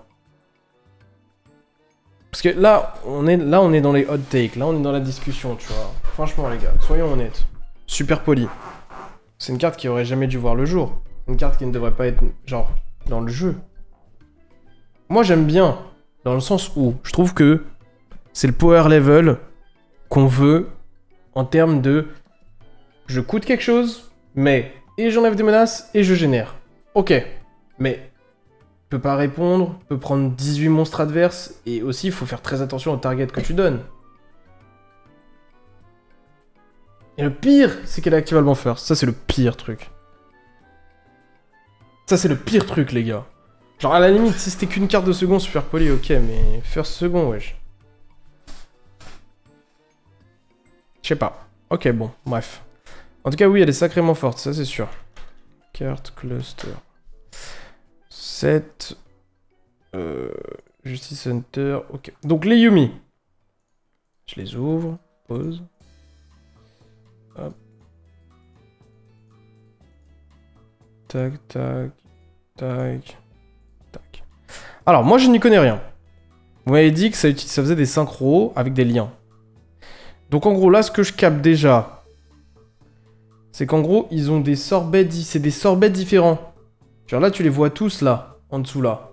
Parce que là, on est dans les hot takes, là, on est dans la discussion, tu vois. Franchement, les gars, soyons honnêtes. Super Poli. C'est une carte qui aurait jamais dû voir le jour. Une carte qui ne devrait pas être, genre, dans le jeu. Moi, j'aime bien, dans le sens où je trouve que c'est le power level qu'on veut en termes de... Je coûte quelque chose, mais... Et j'enlève des menaces, et je génère. Ok. Mais... Peut pas répondre, peut prendre 18 monstres adverses, et aussi, il faut faire très attention au target que tu donnes. Et le pire, c'est qu'elle est activable en first. Ça, c'est le pire truc. Ça, c'est le pire truc, les gars. Genre, à la limite, si c'était qu'une carte de second, Super Poli, ok, mais first second, wesh. Je sais pas. Ok, bon, bref. En tout cas, oui, elle est sacrément forte, ça c'est sûr. Carte cluster. 7. Justice Hunter. Ok. Donc les Yumi. Je les ouvre. Pause. Hop. Tac, tac. Tac. Tac. Alors, moi je n'y connais rien. Vous m'avez dit que ça faisait des synchros avec des liens. Donc en gros, là, ce que je capte déjà, c'est qu'en gros, ils ont des sorbets, c'est des sorbets différents. Genre là, tu les vois tous là, en dessous là.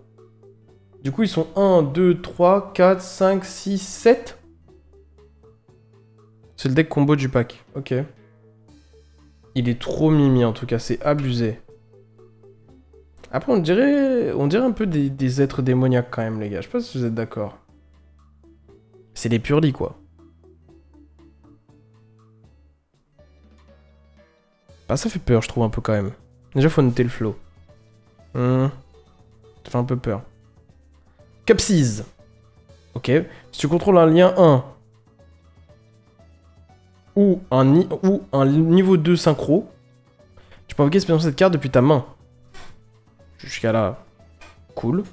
Du coup, ils sont 1, 2, 3, 4, 5, 6, 7. C'est le deck combo du pack. Ok. Il est trop mimi, en tout cas, c'est abusé. Après, on dirait un peu des êtres démoniaques quand même, les gars. Je sais pas si vous êtes d'accord. C'est des purlis, quoi. Ah, ça fait peur, je trouve, un peu quand même. Déjà, faut noter le flow. Ça fait un peu peur. Capsize. Ok. Si tu contrôles un lien 1 ou un niveau 2 synchro, tu peux invoquer spécialement cette carte depuis ta main. Jusqu'à là, cool.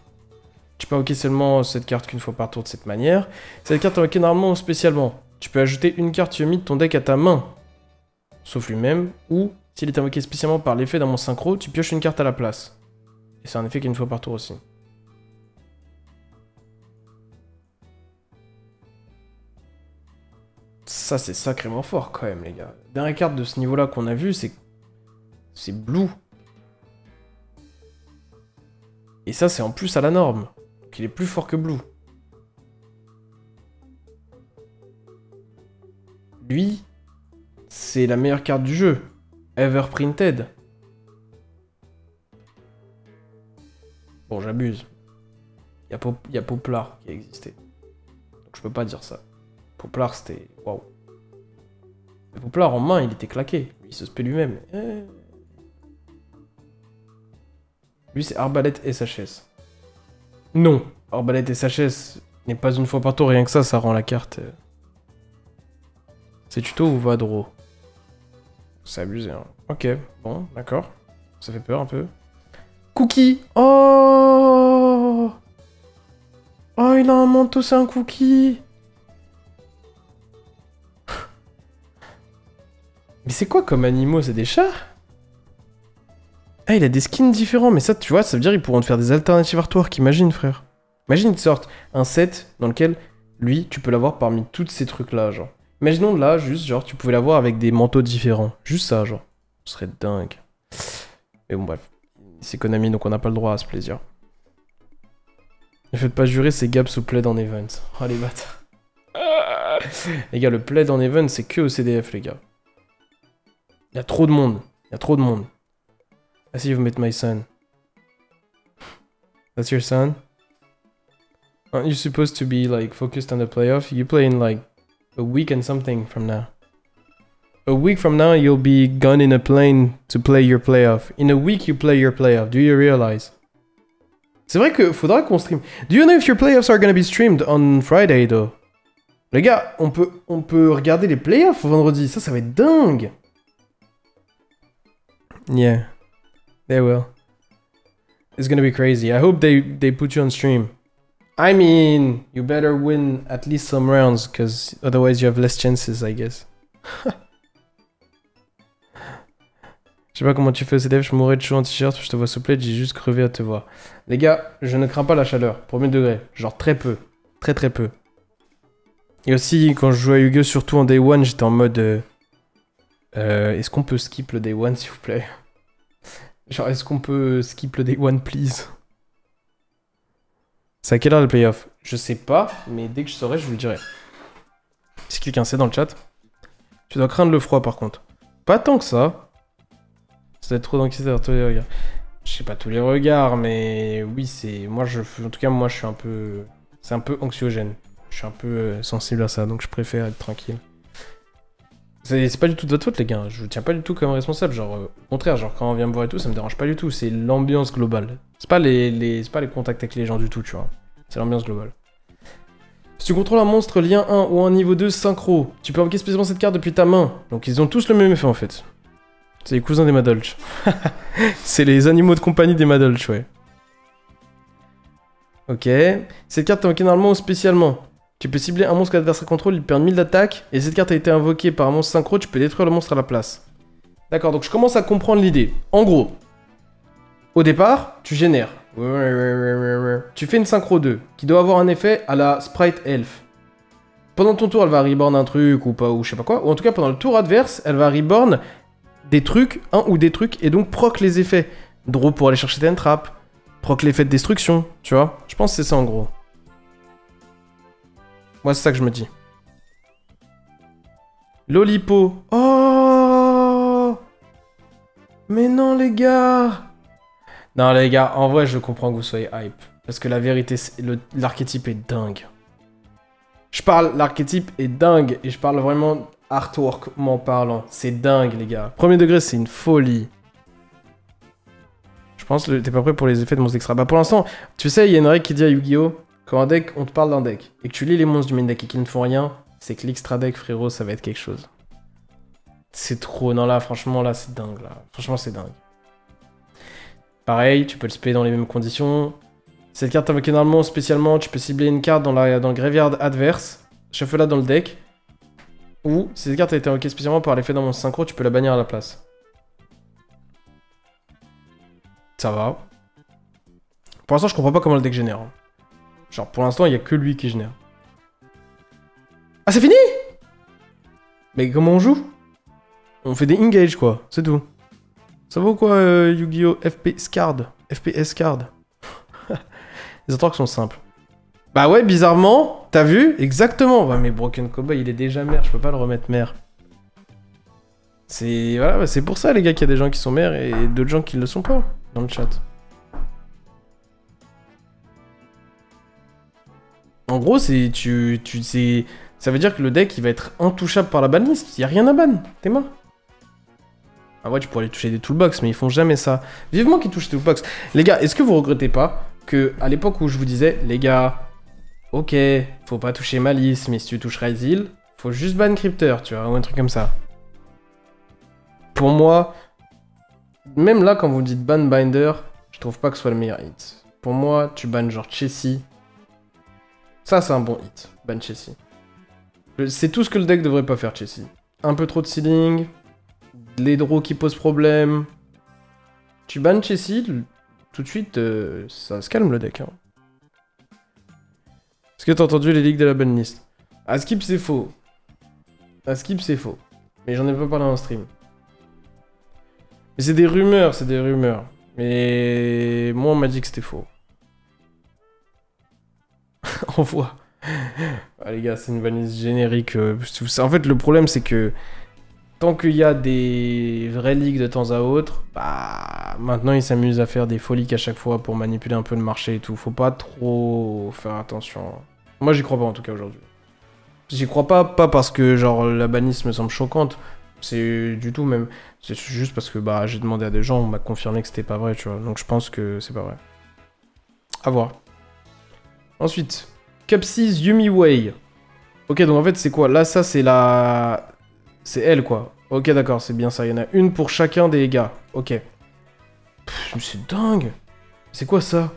Tu peux invoquer seulement cette carte qu'une fois par tour de cette manière. Cette carte est invoquée normalement ou spécialement. Tu peux ajouter une carte Yomi de ton deck à ta main. Sauf lui-même. Ou, s'il est invoqué spécialement par l'effet d'un monstre synchro, tu pioches une carte à la place. Et c'est un effet qu'une fois par tour aussi. Ça, c'est sacrément fort quand même, les gars. La dernière carte de ce niveau-là qu'on a vu, c'est Blue. Et ça, c'est en plus à la norme. Donc il est plus fort que Blue. Lui, c'est la meilleure carte du jeu. Ever Printed. Bon, j'abuse. Il y a Poplar qui a existé. Donc je peux pas dire ça. Poplar, c'était... Waouh. Mais Poplar, en main, il était claqué. Il se spé lui-même. Lui, c'est Arbalète SHS. Non. Arbalète SHS n'est pas une fois par tour. Rien que ça rend la carte... C'est tuto ou Vadro? C'est abusé, hein. Ok, bon, d'accord. Ça fait peur un peu. Cookie! Oh! Oh, il a un manteau, c'est un cookie! Mais c'est quoi comme animaux? C'est des chats? Ah, il a des skins différents, mais ça, tu vois, ça veut dire qu'ils pourront te faire des alternatives artwork, imagine, frère. Imagine, ils te sortent un set dans lequel, lui, tu peux l'avoir parmi tous ces trucs-là, genre. Imaginons là, juste, genre, tu pouvais l'avoir avec des manteaux différents. Juste ça, genre. Ce serait dingue. Mais bon, bref. C'est Konami, donc on n'a pas le droit à ce plaisir. Ne faites pas jurer, c'est Gab sous plaid en event. Oh, les bâtards. Les gars, le plaid en event, c'est que au CDF, les gars. Il y a trop de monde. Il y a trop de monde. I see you've met my son. That's your son? Aren't you supposed to be, like, focused on the playoff? You play in, like, a week and something from now. A week from now, you'll be gone in a plane to play your playoff. In a week, you play your playoff. Do you realize? C'est vrai que faudra qu'on stream. Do you know if your playoffs are gonna be streamed on Friday, though? Les gars, on peut regarder les playoffs vendredi. Ça va être dingue. Yeah, they will. It's gonna be crazy. I hope they put you on stream. I mean, you better win at least some rounds, because otherwise you have less chances, I guess. Je sais pas comment tu fais au CDF, je mourrais de chaud en t-shirt, je te vois sous plaid, j'ai juste crevé à te voir. Les gars, je ne crains pas la chaleur, premier degré. Genre très peu. Très très peu. Et aussi, quand je jouais à Yu-Gi-Oh! Surtout en Day 1, j'étais en mode... est-ce qu'on peut skip le Day 1, s'il vous plaît? Genre, est-ce qu'on peut skip le Day 1, please? C'est à quelle heure le playoff? Je sais pas, mais dès que je saurai, je vous le dirai. Si quelqu'un sait dans le chat. Tu dois craindre le froid, par contre. Pas tant que ça. Ça doit être trop d'anxiété dans tous les regards. Je sais pas tous les regards, mais oui, c'est... Moi, en tout cas, moi, je suis un peu... C'est un peu anxiogène. Je suis un peu sensible à ça, donc je préfère être tranquille. C'est pas du tout de votre faute, les gars. Je vous tiens pas du tout comme responsable. Genre, au contraire, genre, quand on vient me voir et tout, ça me dérange pas du tout. C'est l'ambiance globale. C'est pas les contacts avec les gens du tout, tu vois. C'est l'ambiance globale. Si tu contrôles un monstre lien 1 ou un niveau 2 synchro, tu peux invoquer spécialement cette carte depuis ta main. Donc ils ont tous le même effet, en fait. C'est les cousins des Madolch. C'est les animaux de compagnie des Madolch, ouais. Ok. Cette carte est invoquée normalement ou spécialement. Tu peux cibler un monstre que l'adversaire contrôle, il perd 1000 d'attaque, et cette carte a été invoquée par un monstre synchro, tu peux détruire le monstre à la place. D'accord, donc je commence à comprendre l'idée. En gros, au départ, tu génères. Tu fais une synchro 2, qui doit avoir un effet à la Sprite Elf. Pendant ton tour, elle va reborn un truc, ou pas, ou je sais pas quoi, ou en tout cas pendant le tour adverse, elle va reborn des trucs, un ou des trucs, et donc proc les effets. Draw pour aller chercher tes traps, proc l'effet de destruction, tu vois. Je pense que c'est ça en gros. Moi, c'est ça que je me dis. Lolipo. Oh! Mais non, les gars! Non, les gars, en vrai, je comprends que vous soyez hype. Parce que la vérité, l'archétype est dingue. L'archétype est dingue. Et je parle vraiment artworkment parlant. C'est dingue, les gars. Premier degré, c'est une folie. Je pense que t'es pas prêt pour les effets de monstres extra. Bah, pour l'instant, tu sais, il y a une règle qui dit à Yu-Gi-Oh! Quand un deck, on te parle d'un deck, et que tu lis les monstres du main deck et qu'ils ne font rien, c'est que l'extra deck, frérot, ça va être quelque chose. C'est trop... Non, là, franchement, là, c'est dingue, là. Franchement, c'est dingue. Pareil, tu peux le spé dans les mêmes conditions. Cette carte invoquée normalement, spécialement, tu peux cibler une carte dans le graveyard adverse, shuffle-la dans le deck. Ou, si cette carte a été invoquée spécialement par l'effet dans mon synchro, tu peux la bannir à la place. Ça va. Pour l'instant, je comprends pas comment le deck génère. Genre, pour l'instant, il y a que lui qui génère. Ah, c'est fini? Mais comment on joue? On fait des engage, quoi. C'est tout. Ça vaut quoi, Yu-Gi-Oh! FPS card. Les attaques sont simples. Bah ouais, bizarrement, t'as vu? Exactement. Ouais, mais Broken Cowboy, il est déjà maire, je peux pas le remettre maire. C'est voilà, c'est pour ça, les gars, qu'il y a des gens qui sont maires et d'autres gens qui ne le sont pas dans le chat. En gros, c'est ça veut dire que le deck, il va être intouchable par la banlist. Il y a rien à ban, t'es mort. Ah ouais, tu pourrais aller toucher des toolbox, mais ils font jamais ça. Vivement qu'ils touchent des toolbox. Les gars, est-ce que vous regrettez pas que à l'époque où je vous disais, les gars, ok, faut pas toucher Malice, mais si tu touches Ryzeal, faut juste ban Crypter, tu vois, ou un truc comme ça. Pour moi, même là, quand vous dites ban Binder, je trouve pas que ce soit le meilleur hit. Pour moi, tu bannes genre Chessie. Ça, c'est un bon hit, ban Chessie. C'est tout ce que le deck devrait pas faire, Chessie. Un peu trop de sealing, les draws qui posent problème. Tu bannes Chessie, tout de suite, ça se calme le deck. Hein. Est-ce que t'as entendu les ligues de la banlist? À skip, c'est faux. À skip, c'est faux. Mais j'en ai pas parlé en stream. Mais c'est des rumeurs, c'est des rumeurs. Mais moi, on m'a dit que c'était faux. On voit. Ah, les gars, c'est une banlist générique. En fait, le problème, c'est que tant qu'il y a des vraies ligues de temps à autre, bah maintenant ils s'amusent à faire des folies à chaque fois pour manipuler un peu le marché et tout. Faut pas trop faire attention. Moi, j'y crois pas en tout cas aujourd'hui. J'y crois pas parce que genre la banlist me semble choquante. C'est du tout même. C'est juste parce que bah j'ai demandé à des gens, on m'a confirmé que c'était pas vrai, tu vois. Donc je pense que c'est pas vrai. À voir. Ensuite, Cup 6 Yumi Way. Ok, donc en fait c'est quoi? Là, ça c'est la... C'est elle, quoi. Ok, d'accord, c'est bien ça. Il y en a une pour chacun des gars. Ok. Mais c'est dingue. C'est quoi ça?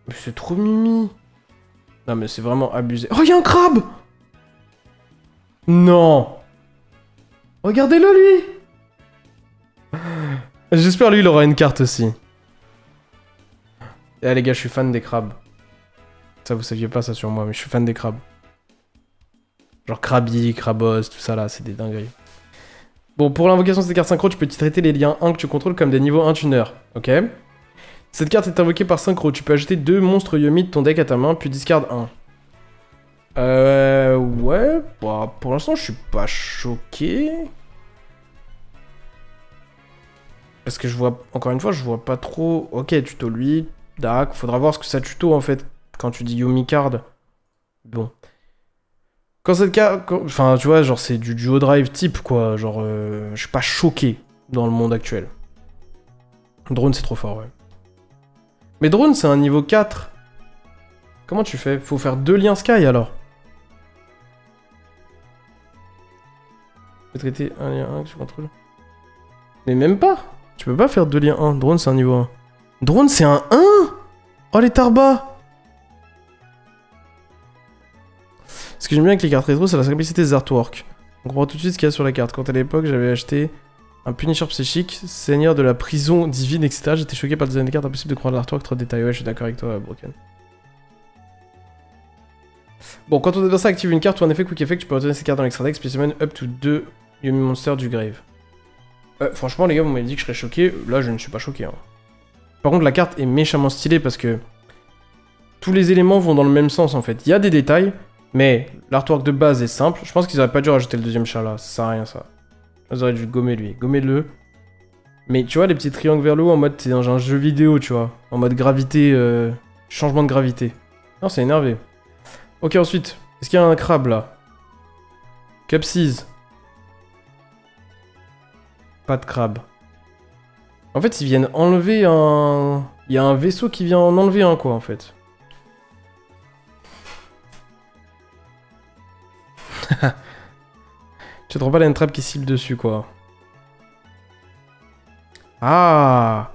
Mais c'est trop mimi. Non, mais c'est vraiment abusé. Oh, il y a un crabe! Non! Regardez-le, lui! J'espère, lui, il aura une carte aussi. Eh, les gars, je suis fan des crabes. Ça, vous saviez pas ça sur moi, mais je suis fan des crabes. Genre Krabi, Krabos, tout ça là, c'est des dingueries. Bon, pour l'invocation de cette carte synchro, tu peux traiter les liens 1 que tu contrôles comme des niveaux 1 tuner. Ok. Cette carte est invoquée par synchro. Tu peux ajouter 2 monstres Yomi de ton deck à ta main, puis discard 1. Ouais. Bah, pour l'instant, je suis pas choqué. Parce que je vois, encore une fois, je vois pas trop... Ok, tuto lui, Dak. Faudra voir ce que ça tuto en fait, quand tu dis Yomi card. Bon. Quand cette carte... Enfin, tu vois, genre, c'est du duo drive type, quoi. Genre, je suis pas choqué dans le monde actuel. Drone, c'est trop fort, ouais. Mais drone, c'est un niveau 4. Comment tu fais? Faut faire 2 liens Sky, alors. Tu peux traiter un lien 1 que tu contrôles. Mais même pas. Tu peux pas faire 2 liens 1. Drone, c'est un niveau 1. Drone, c'est un 1. Oh, les tarbas. Ce que j'aime bien avec les cartes rétro, c'est la simplicité des artworks. On comprend tout de suite ce qu'il y a sur la carte. Quand à l'époque, j'avais acheté un Punisher psychique, seigneur de la prison divine, etc. J'étais choqué par le design des cartes, impossible de croire l'artwork, trop de détails. Ouais, je suis d'accord avec toi, Broken. Bon, quand ton adversaire active une carte ou un effet quick effect, tu peux retourner ces cartes dans l'extra deck, spécialement up to 2 Yumi Monsters du grave. Franchement, les gars, vous m'avez dit que je serais choqué. Là, je ne suis pas choqué. Hein. Par contre, la carte est méchamment stylée parce que tous les éléments vont dans le même sens, en fait. Il y a des détails, mais l'artwork de base est simple. Je pense qu'ils auraient pas dû rajouter le deuxième chat là. Ça sert à rien, ça. Ils auraient dû gommer lui. Gommez-le. Mais tu vois, les petits triangles vers le haut en mode, c'est dans un jeu vidéo, tu vois. En mode gravité, changement de gravité. Non, c'est énervé. Ok, ensuite. Est-ce qu'il y a un crabe là? Cup 6. Pas de crabe. En fait, ils viennent enlever un... Il y a un vaisseau qui vient en enlever un, quoi, en fait. Tu trouves pas la trappe qui cible dessus, quoi. Ah!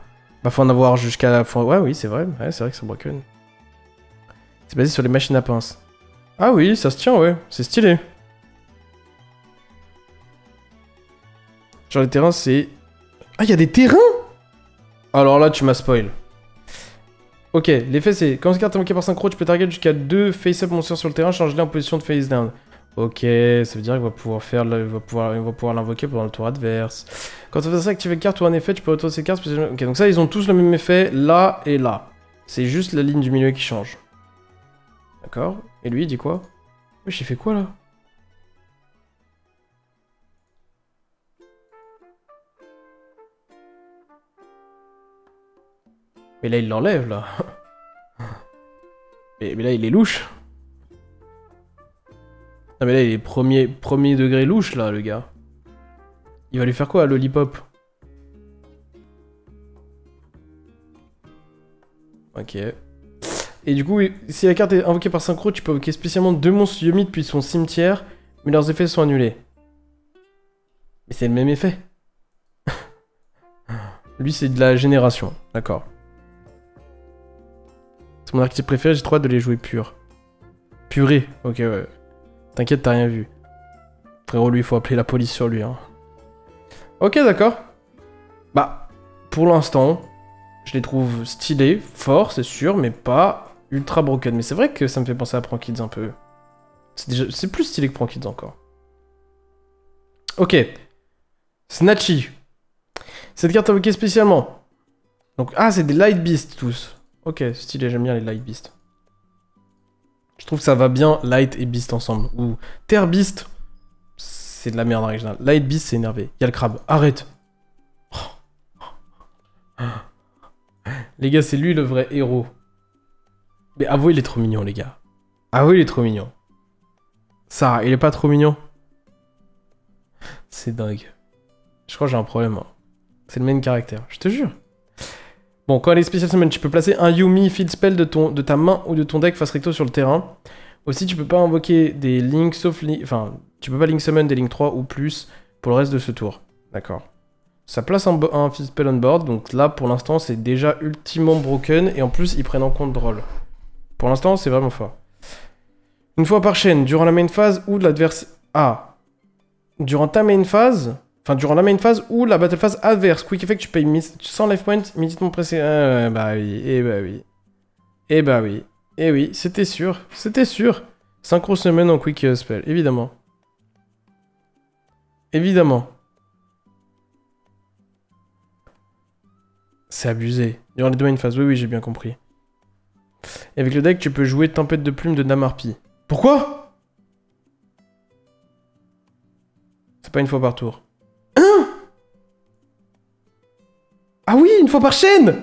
Bah faut en avoir jusqu'à la fin. Ouais, oui, c'est vrai. Ouais, c'est vrai que c'est broken. C'est basé sur les machines à pince. Ah oui, ça se tient, ouais. C'est stylé. Genre les terrains, c'est... Ah, il y a des terrains? Alors là, tu m'as spoil. Ok, l'effet c'est... Quand cette carte est invoquée par synchro, tu peux target jusqu'à 2 face-up monsters sur le terrain, change-les en position de face-down. Ok, ça veut dire qu'il va pouvoir faire... Il va pouvoir l'invoquer pendant le tour adverse. Quand tu fais ça, activer une carte ou un effet, tu peux retourner ces cartes spécialement... Ok, donc ça, ils ont tous le même effet, là et là. C'est juste la ligne du milieu qui change. D'accord. Et lui, il dit quoi? Wesh, il fait quoi, là? Mais là, il l'enlève, là. mais là, il est louche. Ah, mais là, il est premier degré louche, là, le gars. Il va lui faire quoi, à Lollipop? Ok. Et du coup, si la carte est invoquée par synchro, tu peux invoquer spécialement 2 monstres Yomi depuis son cimetière, mais leurs effets sont annulés. Mais c'est le même effet. Lui, c'est de la génération. D'accord. C'est mon archétype préféré, j'ai trop hâte de les jouer purs. Purée. Ok, ouais. T'inquiète, t'as rien vu. Frérot, lui, il faut appeler la police sur lui. Hein. Ok, d'accord. Bah, pour l'instant, je les trouve stylés, forts, c'est sûr, mais pas ultra broken. Mais c'est vrai que ça me fait penser à Prankids un peu. C'est plus stylé que Prankids encore. Ok. Snatchy. Cette carte invoquée spécialement. Donc, ah, c'est des Light Beasts tous. Ok, stylé, j'aime bien les Light Beasts. Je trouve que ça va bien Light et Beast ensemble. Ou Terre Beast, c'est de la merde en règle générale. Light Beast, c'est énervé. Il y a le crabe. Arrête. Les gars, c'est lui le vrai héros. Mais avouez, il est trop mignon, les gars. Avouez, il est trop mignon. Ça, il est pas trop mignon? C'est dingue. Je crois que j'ai un problème. Hein. C'est le main caractère, je te jure. Bon, quand elle est spécial summon, tu peux placer un Yumi field spell de ta main ou de ton deck face recto sur le terrain. Aussi, tu peux pas invoquer des links sauf... Enfin, tu peux pas link summon des links 3 ou plus pour le reste de ce tour. D'accord. Ça place un field spell on board, donc là, pour l'instant, c'est déjà ultimement broken, et en plus, ils prennent en compte Droll. Pour l'instant, c'est vraiment fort. Une fois par chaîne, durant la main phase ou de l'adversaire... Ah. Durant ta main phase... Enfin, durant la main phase ou la battle phase adverse. Quick effect, tu payes 100 life points immédiatement pressé. Bah oui, et bah oui. Et bah oui. Et oui, c'était sûr. C'était sûr. Synchro summon en quick spell, évidemment. Évidemment. C'est abusé. Durant les deux main phases, oui, oui, j'ai bien compris. Et avec le deck, tu peux jouer Tempête de Plume de Namarpi. Pourquoi? C'est pas une fois par tour. Ah oui, une fois par chaîne.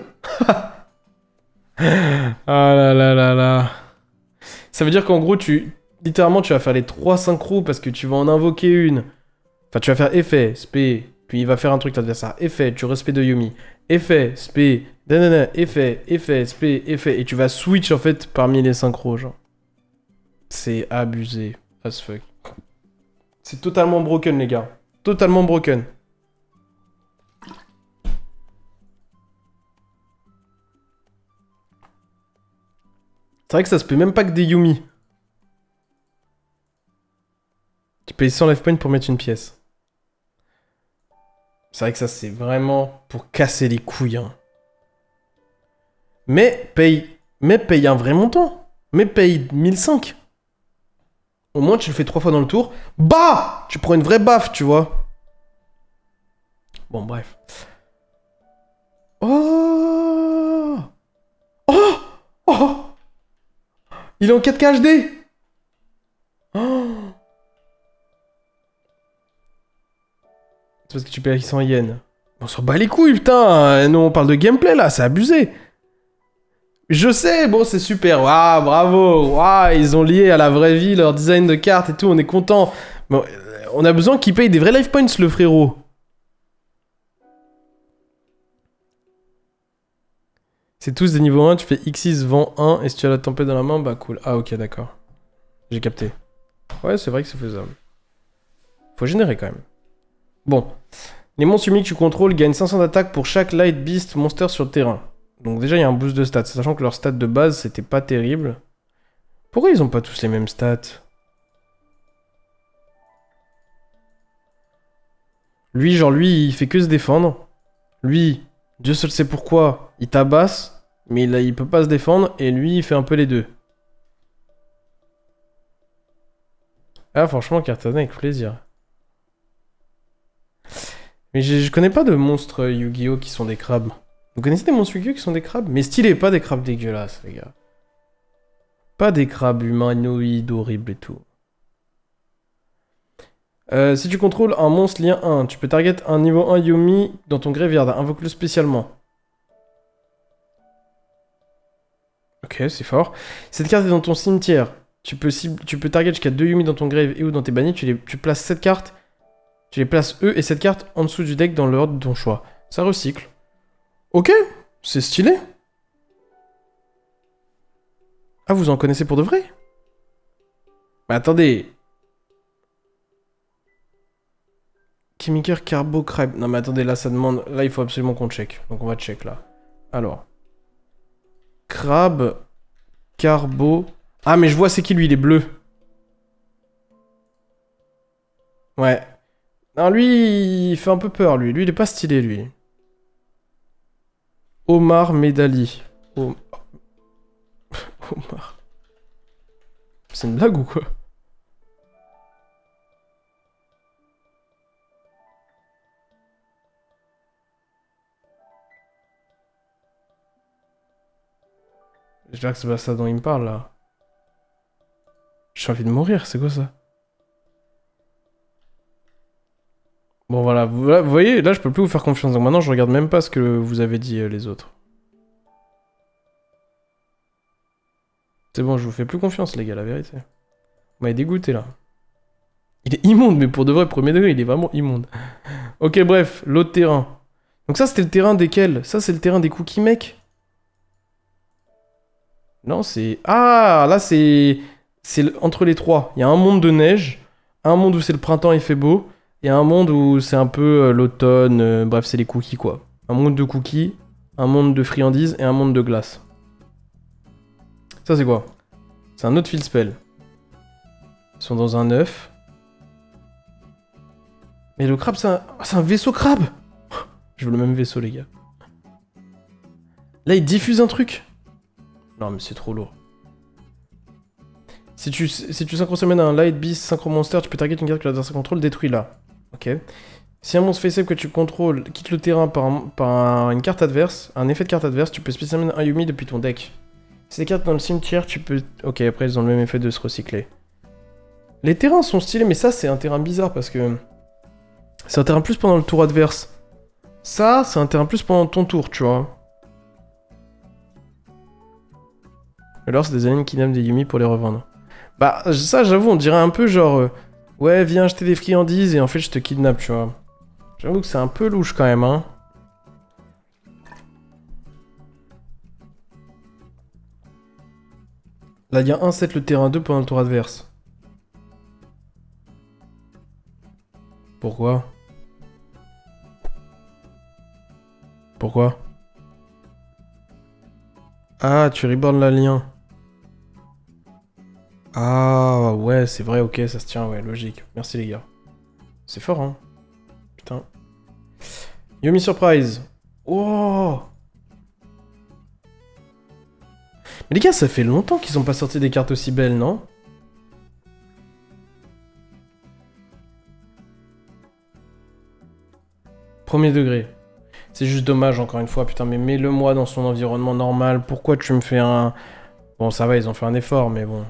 Ah là là là là. Ça veut dire qu'en gros, littéralement, tu vas faire les 3 synchros parce que tu vas en invoquer une. Enfin, tu vas faire effet, spé, puis il va faire un truc l'adversaire. Effet, tu respect de Yumi. Effet, spé, nanana, effet, spé, effet. Et tu vas switch en fait parmi les synchros, genre. C'est abusé. As fuck. C'est totalement broken, les gars. Totalement broken. C'est vrai que ça se paye même pas que des Yumi. Tu payes 100 life points pour mettre une pièce. C'est vrai que ça, c'est vraiment pour casser les couilles. Hein. Mais paye un vrai montant. Mais paye 1005. Au moins, tu le fais 3 fois dans le tour. Bah! Tu prends une vraie baffe, tu vois. Bon, bref. Oh! Oh! Oh! Il est en 4K HD. Oh. C'est parce que tu payes 100 yens. On s'en bat les couilles, putain. Nous, on parle de gameplay, là. C'est abusé. Je sais, bon, c'est super. Waouh, bravo. Waouh, ils ont lié à la vraie vie leur design de carte et tout. On est content. Bon, on a besoin qu'ils payent des vrais life points, le frérot. C'est tous des niveaux 1, tu fais X6 vent 1 et si tu as la tempête dans la main, bah cool. Ah ok, d'accord. J'ai capté. Ouais, c'est vrai que c'est faisable. Faut générer quand même. Bon. Les monstres Yumi que tu contrôles gagnent 500 d'attaque pour chaque Light Beast monster sur le terrain. Donc déjà, il y a un boost de stats, sachant que leur stats de base, c'était pas terrible. Pourquoi ils ont pas tous les mêmes stats? Lui, genre, lui, il fait que se défendre. Lui, Dieu seul sait pourquoi, il tabasse, mais il peut pas se défendre, et lui, il fait un peu les deux. Ah, franchement, Cartana avec plaisir. Mais je connais pas de monstres Yu-Gi-Oh! Qui sont des crabes. Vous connaissez des monstres Yu-Gi-Oh! Qui sont des crabes? Mais stylé, pas des crabes dégueulasses, les gars. Pas des crabes humanoïdes horribles et tout. Si tu contrôles un monstre lien 1, tu peux target un niveau 1 Yumi dans ton graveyard. Invoque-le spécialement. Ok, c'est fort. Cette carte est dans ton cimetière. Tu peux target jusqu'à 2 Yumi dans ton grave et ou dans tes bannis. Tu places cette carte. Tu les places eux et cette carte en dessous du deck dans l'ordre de ton choix. Ça recycle. Ok, c'est stylé. Ah, vous en connaissez pour de vrai? Mais attendez. Chimiker Carbo Crab. Non mais attendez, là ça demande... Là il faut absolument qu'on check. Donc on va check là. Alors. Crabe. Carbo. Ah mais je vois c'est qui lui, il est bleu. Ouais. Non lui, il fait un peu peur lui. Lui il est pas stylé lui. Omar Medali. Omar. C'est une blague ou quoi? J'espère que c'est pas ça dont il me parle là. J'ai envie de mourir, c'est quoi ça? Bon voilà, vous voyez, là je peux plus vous faire confiance. Donc maintenant je regarde même pas ce que vous avez dit les autres. C'est bon, je vous fais plus confiance les gars, la vérité. Vous m'avez dégoûté là. Il est immonde, mais pour de vrai, premier degré, il est vraiment immonde. Ok, bref, l'autre terrain. Donc ça c'était le terrain desquels? Ça c'est le terrain des cookies mecs? Non, c'est... Ah, là c'est... C'est entre les trois. Il y a un monde de neige, un monde où c'est le printemps et il fait beau, et un monde où c'est un peu l'automne, bref, c'est les cookies quoi. Un monde de cookies, un monde de friandises et un monde de glace. Ça c'est quoi? C'est un autre field spell. Ils sont dans un œuf. Mais le crabe, c'est un vaisseau crabe. Je veux le même vaisseau les gars. Là il diffuse un truc. Non mais c'est trop lourd. Si tu synchro-summons un Light Beast Synchro Monster, tu peux target une carte que l'adversaire contrôle, détruis-la. Ok. Si un monstre face-up que tu contrôles quitte le terrain par une carte adverse, un effet de carte adverse, tu peux spécialement un Yumi depuis ton deck. Si les cartes dans le cimetière, tu peux... Ok, après ils ont le même effet de se recycler. Les terrains sont stylés, mais ça c'est un terrain bizarre parce que... C'est un terrain plus pendant le tour adverse. Ça, c'est un terrain plus pendant ton tour, tu vois. Alors c'est des aliens qui kidnappent des Yumi pour les revendre. Bah ça j'avoue on dirait un peu genre ouais viens acheter des friandises et en fait je te kidnappe tu vois. J'avoue que c'est un peu louche quand même hein. Là il y a 1-7 le terrain 2 pendant le tour adverse. Pourquoi? Pourquoi? Ah tu reborn l'alien. Ah ouais, c'est vrai, ok, ça se tient, ouais, logique. Merci les gars. C'est fort, hein. Putain. Yumi Surprise. Oh. Mais les gars, ça fait longtemps qu'ils ont pas sorti des cartes aussi belles, non? Premier degré. C'est juste dommage, encore une fois, putain, mais mets-le-moi dans son environnement normal. Pourquoi tu me fais un... Bon, ça va, ils ont fait un effort, mais bon...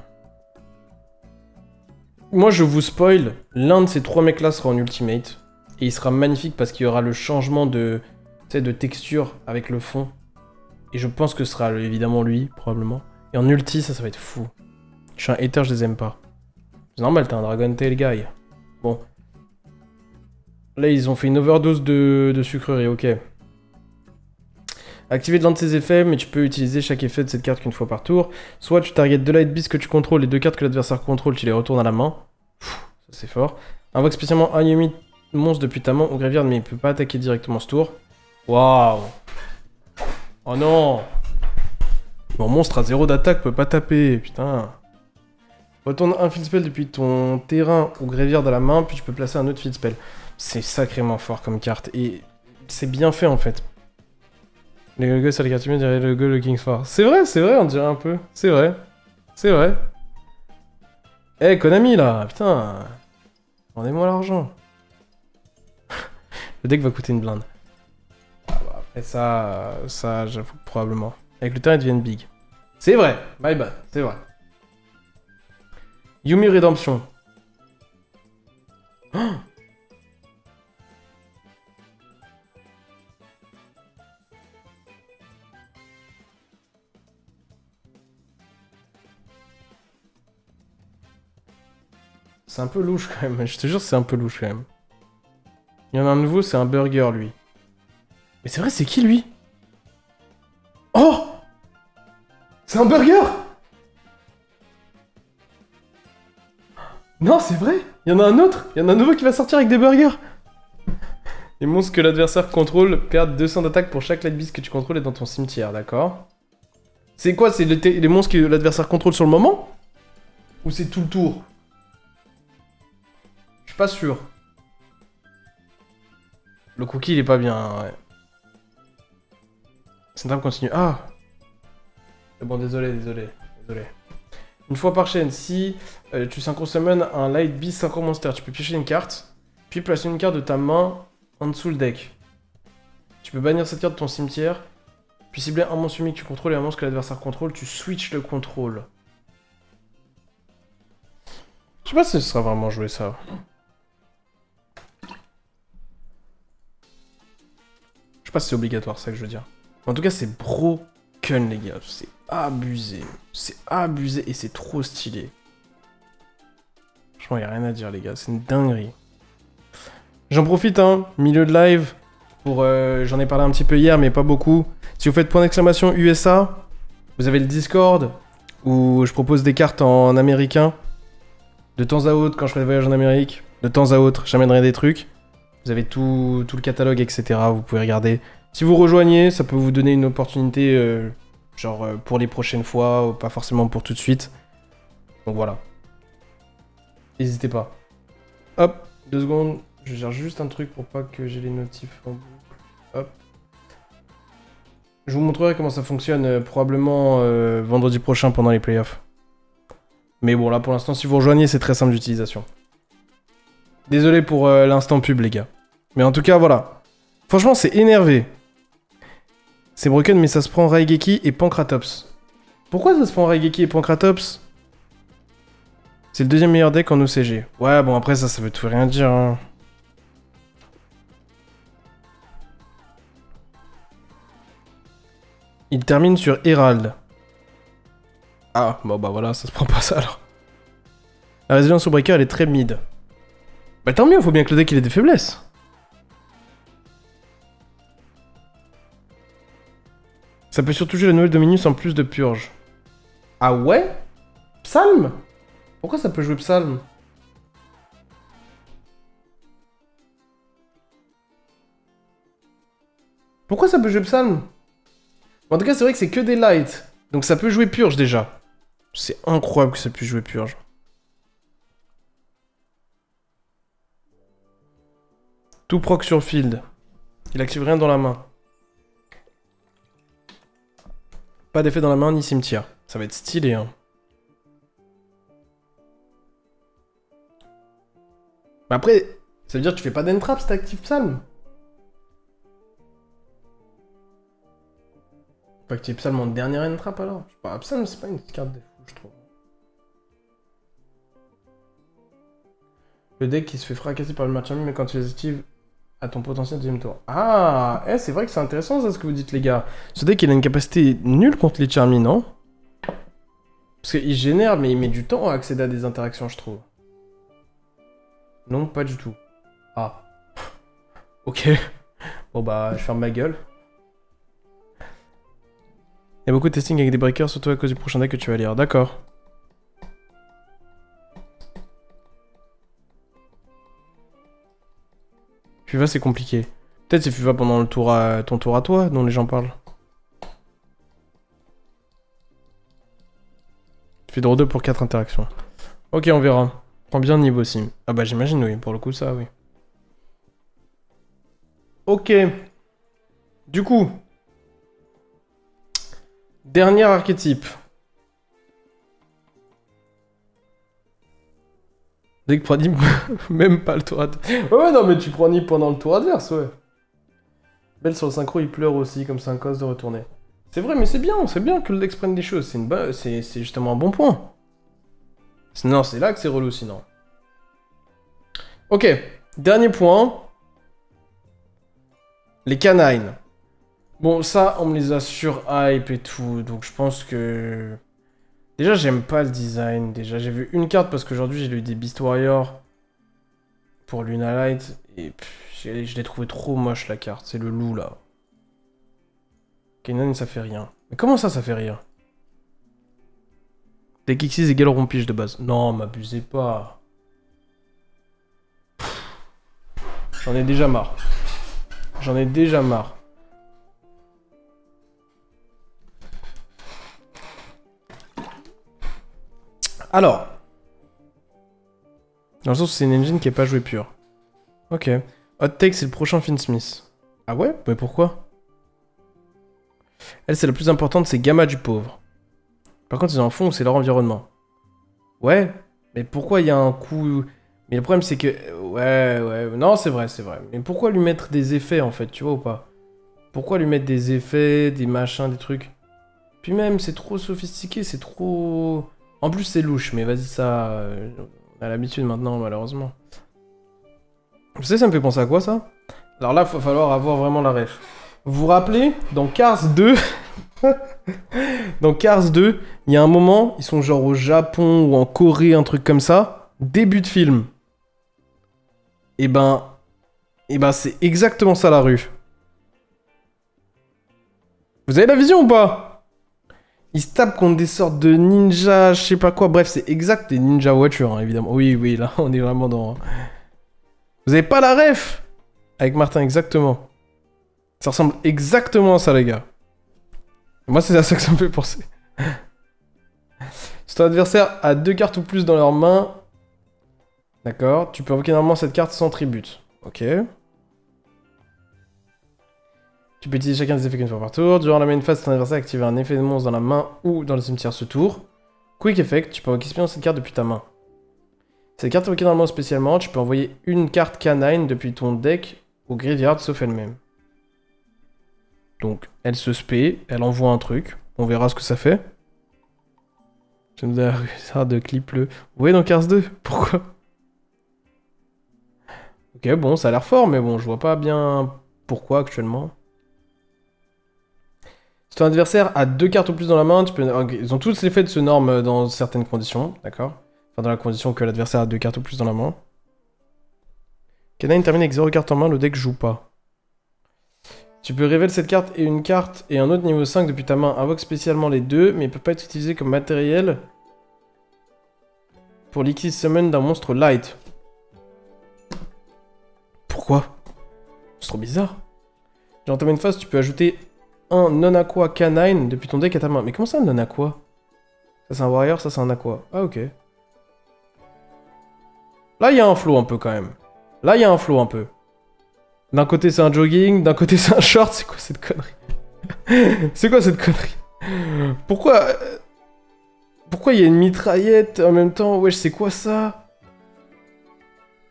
Moi, je vous spoil, l'un de ces trois mecs-là sera en ultimate. Et il sera magnifique parce qu'il y aura le changement de texture avec le fond. Et je pense que ce sera évidemment lui, probablement. Et en ulti, ça va être fou. Je suis un hater, je les aime pas. C'est normal, t'es un Dragon Tail guy. Bon. Là, ils ont fait une overdose de sucrerie, ok. Activer l'un de ses effets, mais tu peux utiliser chaque effet de cette carte qu'une fois par tour. Soit tu targetes 2 Light Beast que tu contrôles et 2 cartes que l'adversaire contrôle, tu les retournes à la main. Pfff, ça c'est fort. Invoque spécialement un Yumi monstre depuis ta main au graveyard, mais il peut pas attaquer directement ce tour. Waouh. Oh non. Mon monstre à 0 d'attaque peut pas taper, putain. Retourne un field spell depuis ton terrain au graveyard à la main, puis tu peux placer un autre field spell. C'est sacrément fort comme carte, et c'est bien fait en fait. Les Golgos sur les cartes humaines dirait le Go Looking For. C'est vrai, on dirait un peu. C'est vrai. C'est vrai. Eh, Konami là, putain. Rendez-moi l'argent. Le deck va coûter une blinde. Après ça j'avoue probablement. Avec le temps, ils deviennent big. C'est vrai, my bad, c'est vrai. Yumi Redemption. Oh, c'est un peu louche quand même, je te jure, c'est un peu louche quand même. Il y en a un nouveau, c'est un burger lui. Mais c'est vrai, c'est qui lui? Oh! C'est un burger! Non, c'est vrai! Il y en a un autre! Il y en a un nouveau qui va sortir avec des burgers! Les monstres que l'adversaire contrôle perdent 200 d'attaque pour chaque light beast que tu contrôles et dans ton cimetière, d'accord? C'est quoi? C'est les monstres que l'adversaire contrôle sur le moment? Ou c'est tout le tour? Je suis pas sûr. Le cookie, il est pas bien, ouais. Symptôme continue. Ah! Bon, désolé. Une fois par chaîne, si tu synchro summon un light beast synchro monster, tu peux piocher une carte, puis placer une carte de ta main en dessous le deck. Tu peux bannir cette carte de ton cimetière, puis cibler un monstre unique que tu contrôles et un monstre que l'adversaire contrôle, tu switches le contrôle. Je sais pas si ce sera vraiment joué ça. Je sais pas si c'est obligatoire, c'est ça que je veux dire. En tout cas, c'est broken, les gars. C'est abusé. C'est abusé et c'est trop stylé. Franchement, y a rien à dire, les gars. C'est une dinguerie. J'en profite, hein, milieu de live, pour... j'en ai parlé un petit peu hier, mais pas beaucoup. Si vous faites point d'exclamation USA, vous avez le Discord, où je propose des cartes en américain. De temps à autre, quand je ferai des voyages en Amérique, de temps à autre, j'amènerai des trucs. Vous avez tout le catalogue, etc. Vous pouvez regarder. Si vous rejoignez, ça peut vous donner une opportunité, genre pour les prochaines fois, ou pas forcément pour tout de suite. Donc voilà. N'hésitez pas. Hop, 2 secondes. Je gère juste un truc pour pas que j'ai les notifs en boucle. Hop. Je vous montrerai comment ça fonctionne probablement vendredi prochain pendant les playoffs. Mais bon, là pour l'instant, si vous rejoignez, c'est très simple d'utilisation. Désolé pour l'instant pub, les gars. Mais en tout cas, voilà. Franchement, c'est énervé. C'est broken, mais ça se prend Raigeki et Pankratops. Pourquoi ça se prend Raigeki et Pankratops? C'est le deuxième meilleur deck en OCG. Ouais, bon, après, ça veut tout rien dire, hein. Il termine sur Herald. Ah, bon, bah voilà, ça se prend pas ça, alors. La résilience sur Breaker, elle est très mid. Bah tant mieux, faut bien que le deck, il ait des faiblesses. Ça peut surtout jouer la nouvelle Dominus en plus de purge. Ah ouais? Psalm? Pourquoi ça peut jouer Psalm? Pourquoi ça peut jouer Psalm? En tout cas, c'est vrai que c'est que des lights. Donc ça peut jouer purge déjà. C'est incroyable que ça puisse jouer purge. Tout proc sur field. Il active rien dans la main. Pas d'effet dans la main ni cimetière. Ça va être stylé, hein. Mais après, ça veut dire que tu fais pas d'entrap si t'actives Psalm. Faut activer Psalm en dernière entrap alors. Je sais pas, Psalm c'est pas une carte de fou, je trouve. Le deck qui se fait fracasser par le match ami, mais quand tu les actives à ton potentiel deuxième tour. Ah, c'est vrai que c'est intéressant ça ce que vous dites les gars. Ce deck il a une capacité nulle contre les Charmy, non? Parce qu'il génère, mais il met du temps à accéder à des interactions, je trouve. Non, pas du tout. Ah. Ok. Bon bah, je ferme ma gueule. Il y a beaucoup de testing avec des breakers, surtout à cause du prochain deck que tu vas lire. D'accord. FUVA, c'est compliqué. Peut-être c'est FUVA pendant le tour ton tour à toi, dont les gens parlent. Tu fais draw 2 pour 4 interactions. Ok, on verra. Prends bien le niveau aussi. Ah bah j'imagine, oui. Pour le coup, ça, oui. Ok. Du coup. Dernier archétype. Dès que prends Nip, même pas le tour adverse. Ouais, non, mais tu prends Nip pendant le tour adverse, ouais. Belle sur le synchro, il pleure aussi, comme c'est un cause de retourner. C'est vrai, mais c'est bien que le Dex prenne des choses. C'est justement un bon point. Non, c'est là que c'est relou, sinon. Ok, dernier point. Les canines. Bon, ça, on me les a sur-hype et tout, donc je pense que... Déjà, j'aime pas le design. Déjà, j'ai vu une carte parce qu'aujourd'hui, j'ai lu des Beast Warrior pour Lunalight. Et je l'ai trouvé trop moche, la carte. C'est le loup, là. Canine, ça fait rien. Mais comment ça fait rien? Deck Xyz égale rompige de base. Non, m'abusez pas. J'en ai déjà marre. J'en ai déjà marre. Alors. Dans le sens où c'est une engine qui est pas jouée pure. Ok. Hot Take, c'est le prochain Finsmith. Ah ouais? Mais pourquoi? Elle, c'est la plus importante, c'est Gamma du pauvre. Par contre, ils en font, c'est leur environnement. Ouais, mais pourquoi il y a un coup... Mais le problème, c'est que... Ouais, non, c'est vrai. Mais pourquoi lui mettre des effets, en fait, tu vois ou pas? Pourquoi lui mettre des effets, des machins, des trucs? Puis même, c'est trop sophistiqué, c'est trop... En plus, c'est louche, mais vas-y, ça... on a l'habitude maintenant, malheureusement. Vous savez, ça me fait penser à quoi, ça? Alors là, il va falloir avoir vraiment la ref. Vous vous rappelez, dans Cars 2... Dans Cars 2, il y a un moment, ils sont genre au Japon ou en Corée, un truc comme ça. Début de film. Et ben c'est exactement ça la rue. Vous avez la vision ou pas? Ils se tapent contre des sortes de ninjas, je sais pas quoi. Bref, c'est exact des ninja voitures, hein, évidemment. Oui, là, on est vraiment dans... Vous avez pas la ref? Avec Martin, exactement. Ça ressemble exactement à ça, les gars. Moi, c'est à ça que ça me fait penser. Si ton adversaire a 2 cartes ou plus dans leur main... D'accord. Tu peux invoquer normalement cette carte sans tribute. Ok. Tu peux utiliser chacun des effets qu'une fois par tour. Durant la main phase, ton adversaire active un effet de monstre dans la main ou dans le cimetière ce tour. Quick Effect, tu peux invoquer spécialement cette carte depuis ta main. Cette carte invoquée normalement spécialement, tu peux envoyer une carte canine depuis ton deck au graveyard sauf elle-même. Donc, elle se spé, elle envoie un truc. On verra ce que ça fait. Je me dis ça de clip le... Vous voyez dans Cars 2? Pourquoi? Ok, bon, ça a l'air fort, mais bon, je vois pas bien pourquoi actuellement. Si ton adversaire a 2 cartes ou plus dans la main, tu peux... Okay, ils ont tous l'effet de ce norme dans certaines conditions, d'accord? Enfin, dans la condition que l'adversaire a 2 cartes ou plus dans la main. Canine termine avec 0 carte en main, le deck joue pas. Tu peux révéler cette carte et une carte et un autre niveau 5 depuis ta main. Invoque spécialement les deux, mais il peut pas être utilisé comme matériel pour liquid summon d'un monstre light. Pourquoi? C'est trop bizarre. J'ai entamé une phase, tu peux ajouter un non-aqua canine depuis ton deck à ta main. Mais comment ça, un non-aqua? Ça, c'est un warrior, ça, c'est un aqua. Ah, ok. Là, il y a un flow un peu, quand même. Là, il y a un flow un peu. D'un côté, c'est un jogging, d'un côté, c'est un short. C'est quoi cette connerie? C'est quoi cette connerie? Pourquoi il y a une mitraillette en même temps? Wesh, c'est quoi ça?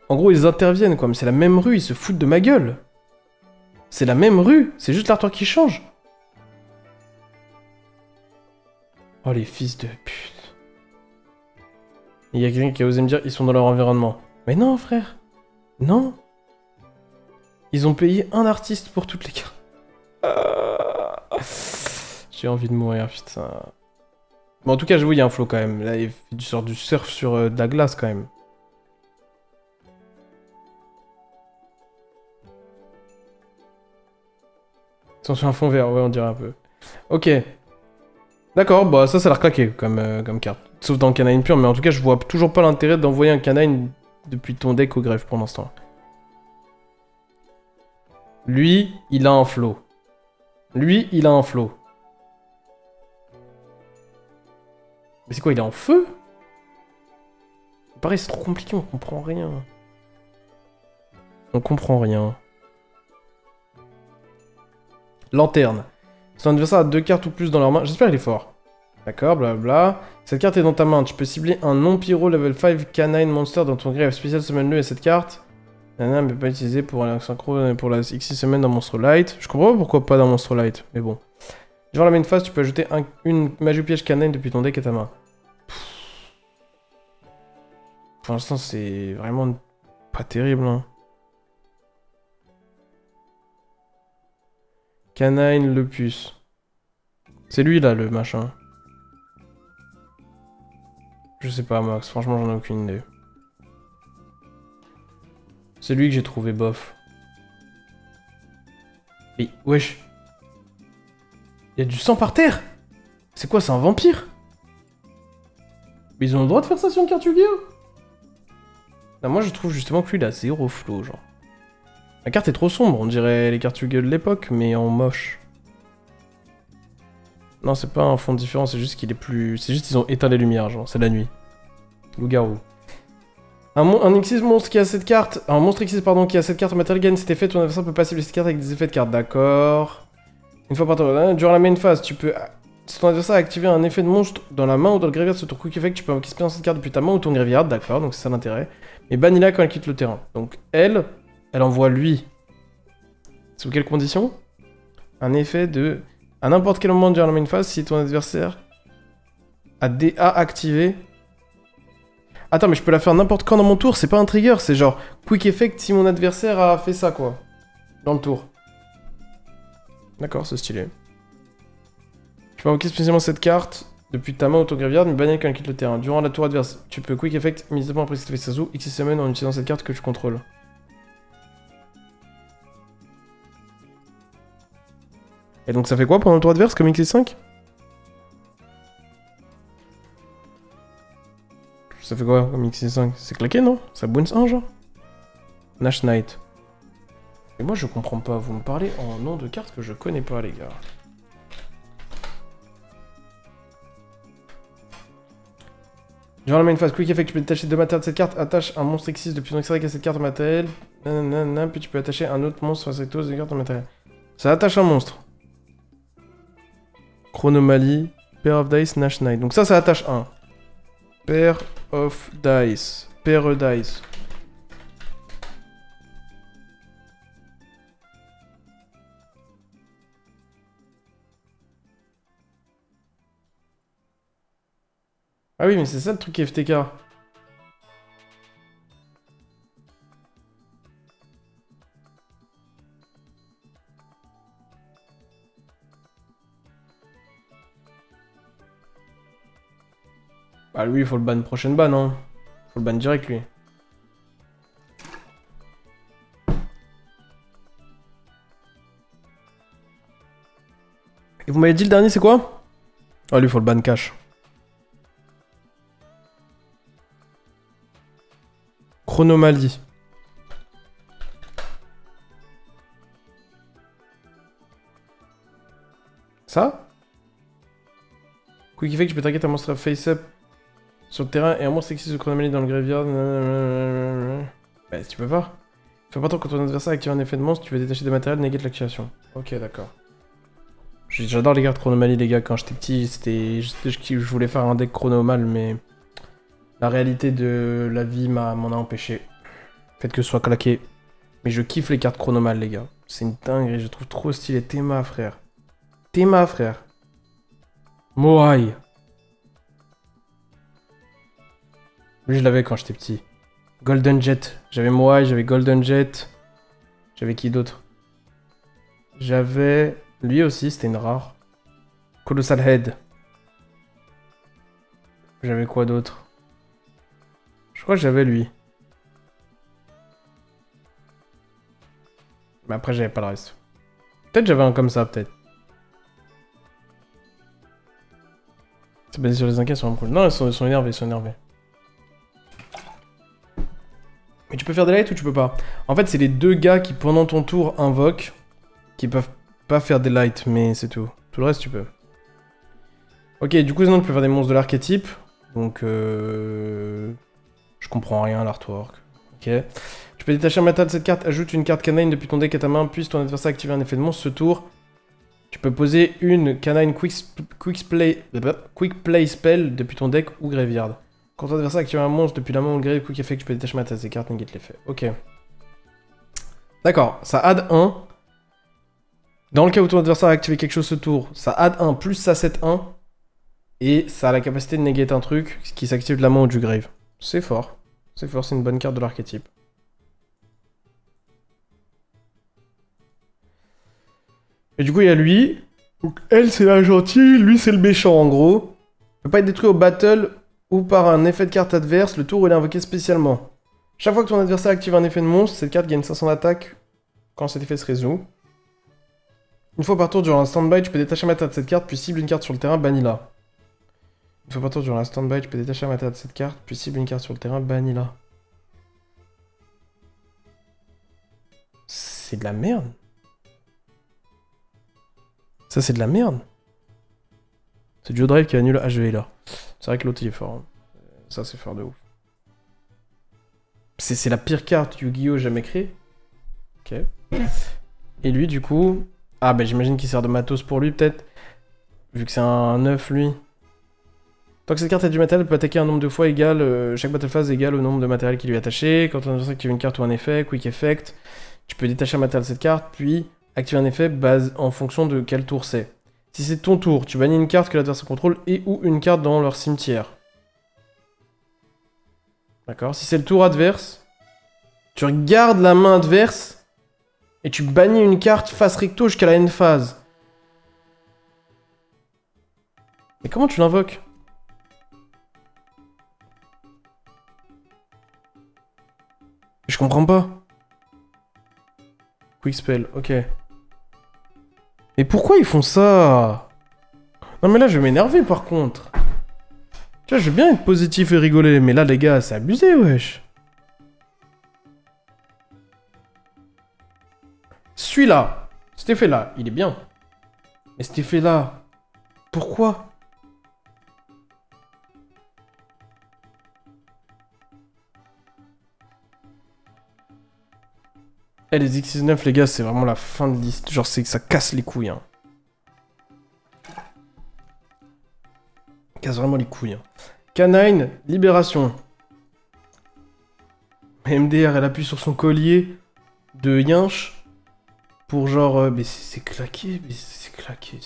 En gros, ils interviennent, quoi. Mais c'est la même rue, ils se foutent de ma gueule. C'est la même rue, c'est juste l'artwork qui change. Oh, les fils de pute. Il y a quelqu'un qui a osé me dire ils sont dans leur environnement. Mais non, frère. Non. Ils ont payé un artiste pour toutes les cartes. J'ai envie de mourir, putain. Bon, en tout cas, je vois, il y a un flow quand même. Là, il fait du sort du surf sur de la glace quand même. Attention, un fond vert, ouais, on dirait un peu. Ok. D'accord, bah ça a l'air claqué comme carte. Sauf dans le canine pur, mais en tout cas, je vois toujours pas l'intérêt d'envoyer un canine depuis ton deck au greffe pour l'instant. Lui, il a un flow. Lui, il a un flow. Mais c'est quoi, il est en feu? Pareil, c'est trop compliqué, on comprend rien. On comprend rien. Lanterne. Son adversaire a 2 cartes ou plus dans leur main. J'espère qu'il est fort. D'accord, blablabla. Cette carte est dans ta main. Tu peux cibler un non-pyro level 5 canine monster dans ton grave spécial. Summon-le et cette carte. Nana, mais pas utilisée pour la synchro pour la X6 semaine dans Monster Light. Je comprends pas pourquoi pas dans Monster Light, mais bon. Durant la main phase, tu peux ajouter une magie piège canine depuis ton deck à ta main. Pour l'instant, c'est vraiment pas terrible. Hein. Canine Lepus. C'est lui là, le machin. Je sais pas, Max. Franchement, j'en ai aucune idée. C'est lui que j'ai trouvé bof. Mais, wesh. Il y a du sang par terre. C'est quoi, c'est un vampire? Mais ils ont le droit de faire ça sur une carte Yu-Gi-Oh! Là, moi, je trouve justement que lui, il a zéro flow, genre. La carte est trop sombre, on dirait les cartes Yu-Gi-Oh! De l'époque, mais en moche. Non, c'est pas un fond différent, c'est juste qu'il est plus... C'est juste qu'ils ont éteint les lumières, genre, c'est la nuit. Loup-garou. Un X6 monstre qui a cette carte... Un monstre X6, pardon, qui a cette carte en matériel gagne cet effet, ton adversaire peut pas cibler cette carte avec des effets de carte, d'accord. Une fois par tour, durant la main phase, tu peux... Si ton adversaire a activé un effet de monstre dans la main ou dans le graveyard sur ton quick effect, tu peux invoquer dans cette carte depuis ta main ou ton graveyard, d'accord, donc c'est ça l'intérêt. Mais bannis-la quand elle quitte le terrain. Donc elle envoie lui. Sous quelles conditions? Un effet de... À n'importe quel moment durant la main phase, si ton adversaire a DA activé... Attends, mais je peux la faire n'importe quand dans mon tour, c'est pas un trigger, c'est genre quick effect si mon adversaire a fait ça, quoi. Dans le tour. D'accord, c'est stylé. Tu peux invoquer spécialement cette carte depuis ta main ou ton graveyard, mais bannir quand elle quitte le terrain. Durant la tour adverse, tu peux quick effect immédiatement après cet effet Sazu, X semaine en utilisant cette carte que tu contrôles. Et donc ça fait quoi pendant le tour adverse comme X5? Ça fait quoi comme X5? C'est claqué, non? Ça bounce 1, genre? Nash Knight. Et moi, je comprends pas. Vous me parlez en nom de cartes que je connais pas, les gars. Durant la main phase, quick effect, tu peux détacher 2 matériels de cette carte. Attache un monstre X6 depuis ton extrait à cette carte en matériel. Nanana, puis tu peux attacher un autre monstre insectos de carte en matériel. Ça attache un monstre. Chronomalie, Pair of Dice, Nash Knight. Donc ça attache un. Pair of Dice. Pair Dice. Ah oui, mais c'est ça le truc FTK. Bah lui, il faut le ban prochaine ban, hein. Faut le ban direct, lui. Et vous m'avez dit le dernier, c'est quoi? Ah lui, il faut le ban cash. Chronomalie. Ça? Quick effect, tu peux target un monstre face-up sur le terrain et un monstre existe de chronomalie dans le graveyard. Bah, si tu peux pas. Fais pas tant quand ton adversaire active un effet de monstre, tu peux détacher des matériels, négate l'activation. Ok, d'accord. J'adore les cartes chronomalie, les gars. Quand j'étais petit, je voulais faire un deck chronomal, mais la réalité de la vie m'en a empêché. Faites que ce soit claqué. Mais je kiffe les cartes chronomales, les gars. C'est une dinguerie, je trouve trop stylé. Théma, frère. Théma, frère. Moai. Lui, je l'avais quand j'étais petit. Golden Jet. J'avais Moai, j'avais Golden Jet. J'avais qui d'autre? J'avais... Lui aussi, c'était une rare. Colossal Head. J'avais quoi d'autre? Je crois que j'avais lui. Mais après, j'avais pas le reste. Peut-être j'avais un comme ça, peut-être. C'est basé sur les inquiets, ils sont cool. Non, ils sont énervés, ils sont énervés. Mais tu peux faire des lights ou tu peux pas? En fait, c'est les deux gars qui, pendant ton tour, invoquent, qui peuvent pas faire des lights, mais c'est tout. Tout le reste, tu peux. Ok, du coup, sinon, tu peux faire des monstres de l'archétype. Donc, je comprends rien à l'artwork. Ok. Tu peux détacher un métal de cette carte, ajoute une carte canine depuis ton deck à ta main, puis ton adversaire active un effet de monstre ce tour. Tu peux poser une canine quick play spell depuis ton deck ou graveyard. Quand ton adversaire active un monstre depuis la main ou le grave, quick effect, tu peux détacher ma tasse des cartes, negate l'effet. Ok. D'accord, ça add 1. Dans le cas où ton adversaire a activé quelque chose ce tour, ça add 1 plus ça 7-1. Et ça a la capacité de negate un truc qui s'active de la main ou du grave. C'est fort. C'est fort, c'est une bonne carte de l'archétype. Et du coup, il y a lui. Donc, elle, c'est la gentille, lui, c'est le méchant, en gros. Il peut pas être détruit au battle ou par un effet de carte adverse le tour où il est invoqué spécialement. Chaque fois que ton adversaire active un effet de monstre, cette carte gagne 500 d'attaque quand cet effet se résout. Une fois par tour durant un stand-by, tu peux détacher ma tête de cette carte, puis cible une carte sur le terrain, bannis-la. Une fois par tour durant un stand-by, tu peux détacher ma tête de cette carte, puis cible une carte sur le terrain, bannis-la. C'est de la merde. Ça, c'est de la merde. C'est Joe Drive qui annule HV là. C'est vrai que l'autre il est fort. Hein. Ça, c'est fort de ouf. C'est la pire carte Yu-Gi-Oh! Jamais créée. Ok. Et lui, du coup. Ah, bah j'imagine qu'il sert de matos pour lui, peut-être. Vu que c'est un 9, lui. Tant que cette carte a du matériel, elle peut attaquer un nombre de fois égal. Chaque battle phase égale au nombre de matériel qui lui est attaché. Quand on adversaire active une carte ou un effet, quick effect, tu peux détacher un matériel de cette carte, puis activer un effet base en fonction de quel tour c'est. Si c'est ton tour, tu bannis une carte que l'adversaire contrôle et ou une carte dans leur cimetière. D'accord. Si c'est le tour adverse, tu regardes la main adverse et tu bannis une carte face recto jusqu'à la end phase. Mais comment tu l'invoques? Je comprends pas. Quick spell, ok. Mais pourquoi ils font ça? Non mais là je vais m'énerver par contre. Tu vois, je veux bien être positif et rigoler, mais là les gars, c'est abusé, wesh. Celui-là, cet effet-là, il est bien. Mais cet effet-là, pourquoi? Eh, les X69, les gars, c'est vraiment la fin de liste. Genre, c'est que ça casse les couilles, hein. Ça casse vraiment les couilles, hein. Canine, libération. MDR, elle appuie sur son collier de Yinch pour genre... mais c'est claqué, c'est claqué.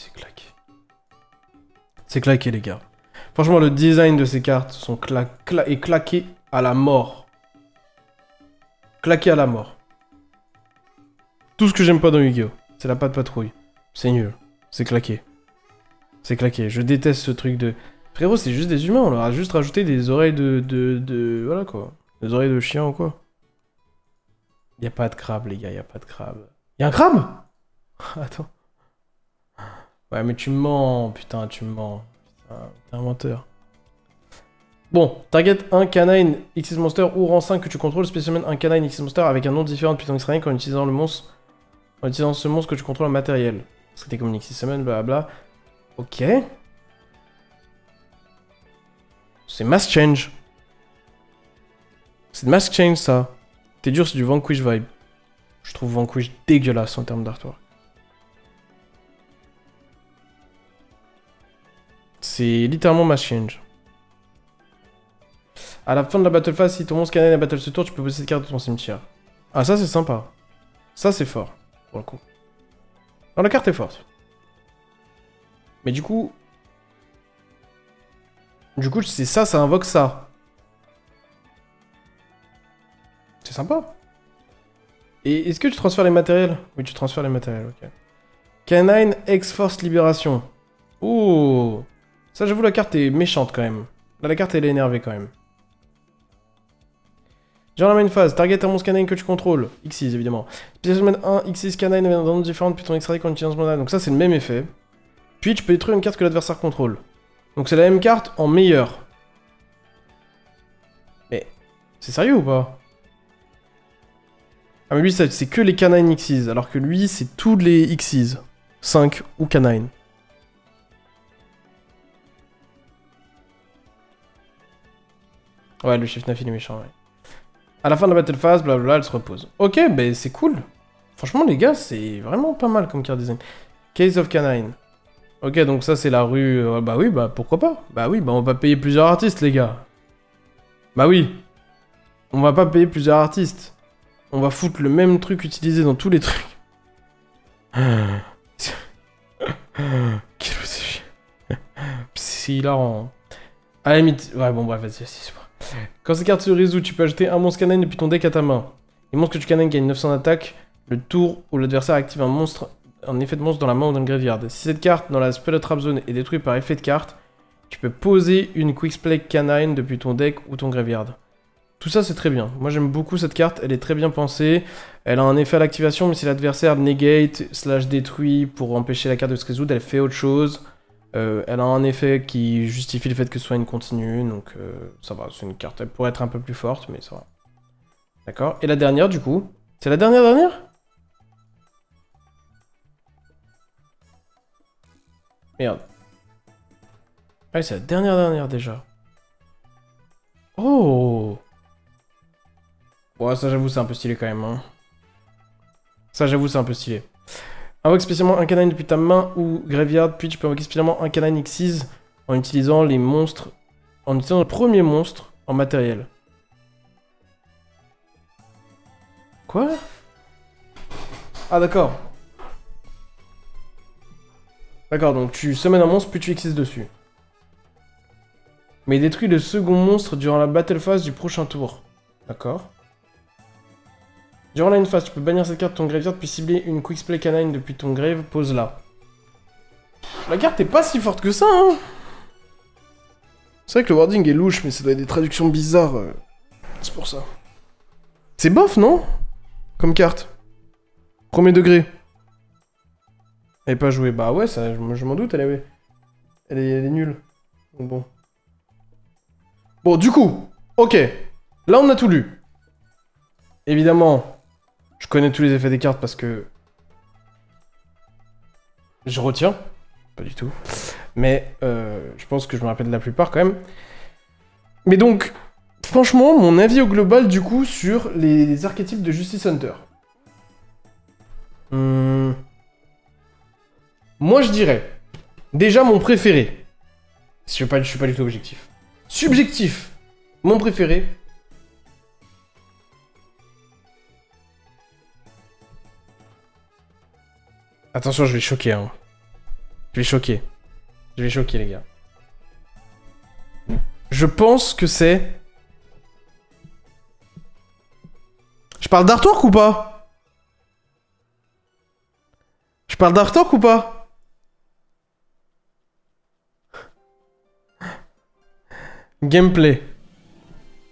C'est claqué, les gars. Franchement, le design de ces cartes sont claqué à la mort. Claqué à la mort. Tout ce que j'aime pas dans Yu-Gi-Oh! C'est la patte patrouille. C'est nul. C'est claqué. C'est claqué. Je déteste ce truc de... Frérot, c'est juste des humains. On leur a juste rajouté des oreilles de... Voilà, quoi. Des oreilles de chien ou quoi. Y'a pas de crabe, les gars. Y'a pas de crabe. Y'a un crabe? Attends. Ouais, mais tu me mens. Putain, tu me mens. Putain, t'es un menteur. Bon, target un canine Xyz Monster ou rang 5 que tu contrôles, spécialement un canine Xyz Monster avec un nom différent depuis ton extrañique en utilisant le monstre... En utilisant ce monstre que tu contrôles en matériel. Parce que t'es comme une Xyz Summon, blablabla. Ok. C'est Mass Change. C'est de Mass Change, ça. T'es dur, c'est du Vanquish vibe. Je trouve Vanquish dégueulasse en termes d'artwork. C'est littéralement Mass Change. À la fin de la battle phase, si ton monstre canine à battle ce tour, tu peux poser cette carte de ton cimetière. Ah, ça c'est sympa. Ça c'est fort, pour le coup. Alors la carte est forte. Mais du coup... c'est ça, ça invoque ça. C'est sympa. Et est-ce que tu transfères les matériels? Oui, tu transfères les matériels, ok. Canine X-Force Libération. Oh. Ça, j'avoue, la carte est méchante quand même. Là, la carte, elle est énervée quand même. Genre la main phase, target un monstre canine que tu contrôles. X6 évidemment. Spécial 1, X6 canine avec un nom différent depuis ton extrait quand tu utilises ce mode. Donc ça c'est le même effet. Puis tu peux détruire une carte que l'adversaire contrôle. Donc c'est la même carte en meilleur. Mais c'est sérieux ou pas? Ah mais lui c'est que les canines Xyz, alors que lui c'est tous les Xyz. 5 ou canine. Ouais, le chef Nafi il est méchant, ouais. À la fin de la battle phase, blablabla, elle se repose. Ok, bah c'est cool. Franchement les gars, c'est vraiment pas mal comme card design. Case of Canine. Ok, donc ça c'est la rue... bah oui, bah pourquoi pas. Bah oui, bah on va payer plusieurs artistes les gars. Bah oui. On va pas payer plusieurs artistes. On va foutre le même truc utilisé dans tous les trucs. C'est hilarant. À la limite... Ouais, bon, bref, vas-y, c'est pas. Quand ces cartes se résout, tu peux ajouter un monstre canine depuis ton deck à ta main. Les monstres que tu canines gagnent 900 d'attaque le tour où l'adversaire active un effet de monstre dans la main ou dans le graveyard. Si cette carte dans la Spell Trap Zone est détruite par effet de carte, tu peux poser une Quicksplay canine depuis ton deck ou ton graveyard. Tout ça, c'est très bien. Moi, j'aime beaucoup cette carte. Elle est très bien pensée. Elle a un effet à l'activation, mais si l'adversaire negate / détruit pour empêcher la carte de se résoudre, elle fait autre chose. Elle a un effet qui justifie le fait que ce soit une continue, donc ça va. C'est une carte. Elle pourrait être un peu plus forte, mais ça va. D'accord. Et la dernière, du coup. C'est la dernière? Merde. Ah oui, c'est la dernière déjà. Oh! Ouais, ça j'avoue, c'est un peu stylé quand même. Hein. Ça j'avoue, c'est un peu stylé. Invoque spécialement un canine depuis ta main ou graveyard, puis tu peux invoquer spécialement un canine Xyz en utilisant les monstres. En utilisant le premier monstre en matériel. Quoi? Ah d'accord. D'accord, donc tu summons un monstre, puis tu Xyz dessus. Mais détruis le second monstre durant la battle phase du prochain tour. D'accord. Durant la phase, tu peux bannir cette carte de ton graveyard, puis cibler une Quicksplay canine depuis ton grave, pose là. La carte est pas si forte que ça, hein. C'est vrai que le wording est louche, mais ça doit être des traductions bizarres. C'est pour ça. C'est bof, non? Comme carte. Premier degré. Elle est pas jouée. Bah ouais, ça, je m'en doute, elle est nulle. Donc bon. Bon, du coup, ok. Là, on a tout lu. Évidemment, je connais tous les effets des cartes parce que... je retiens. Pas du tout. Mais je pense que je me rappelle de la plupart quand même. Mais donc, franchement, mon avis au global, du coup, sur les archétypes de Justice Hunter. Moi, je dirais... déjà, mon préféré. Je suis pas du tout objectif. Subjectif. Mon préféré... Attention, je vais choquer, hein. Je vais choquer. Je vais choquer, les gars. Je pense que c'est... Je parle d'artwork ou pas? Je parle d'artwork ou pas? Gameplay.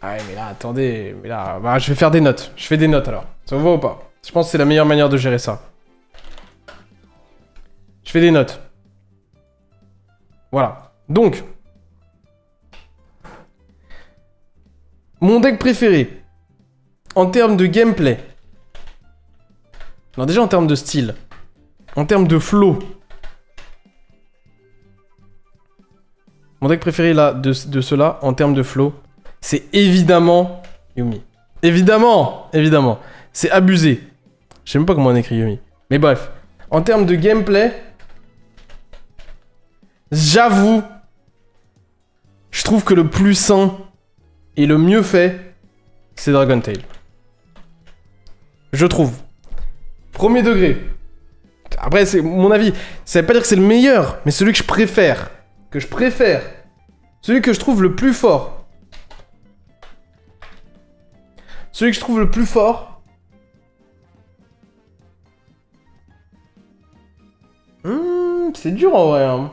Ah ouais, mais là, attendez. Mais là, bah, je vais faire des notes. Je fais des notes, alors. Ça vous va ou pas? Je pense que c'est la meilleure manière de gérer ça. Je fais des notes. Voilà. Donc. Mon deck préféré. En termes de gameplay. Alors déjà en termes de style. En termes de flow. Mon deck préféré là, de ceux-là, en termes de flow, c'est évidemment Yuumi. Évidemment. C'est abusé. Je sais même pas comment on écrit Yuumi. Mais bref. En termes de gameplay... j'avoue, je trouve que le plus sain et le mieux fait, c'est Dragon Tail. Je trouve. Premier degré. Après, c'est mon avis. Ça veut pas dire que c'est le meilleur, mais celui que je préfère. Celui que je trouve le plus fort. Celui que je trouve le plus fort. C'est dur en vrai. Hein.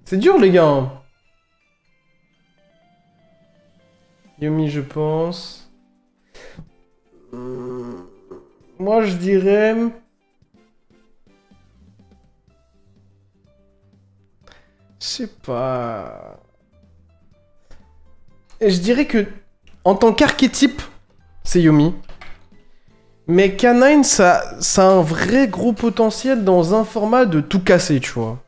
C'est dur, les gars. Hein. Yuumi, je pense. Moi, je dirais... je sais pas... Et je dirais que, en tant qu'archétype, c'est Yumi. Mais Canine, ça a un vrai gros potentiel dans un format de tout casser, tu vois.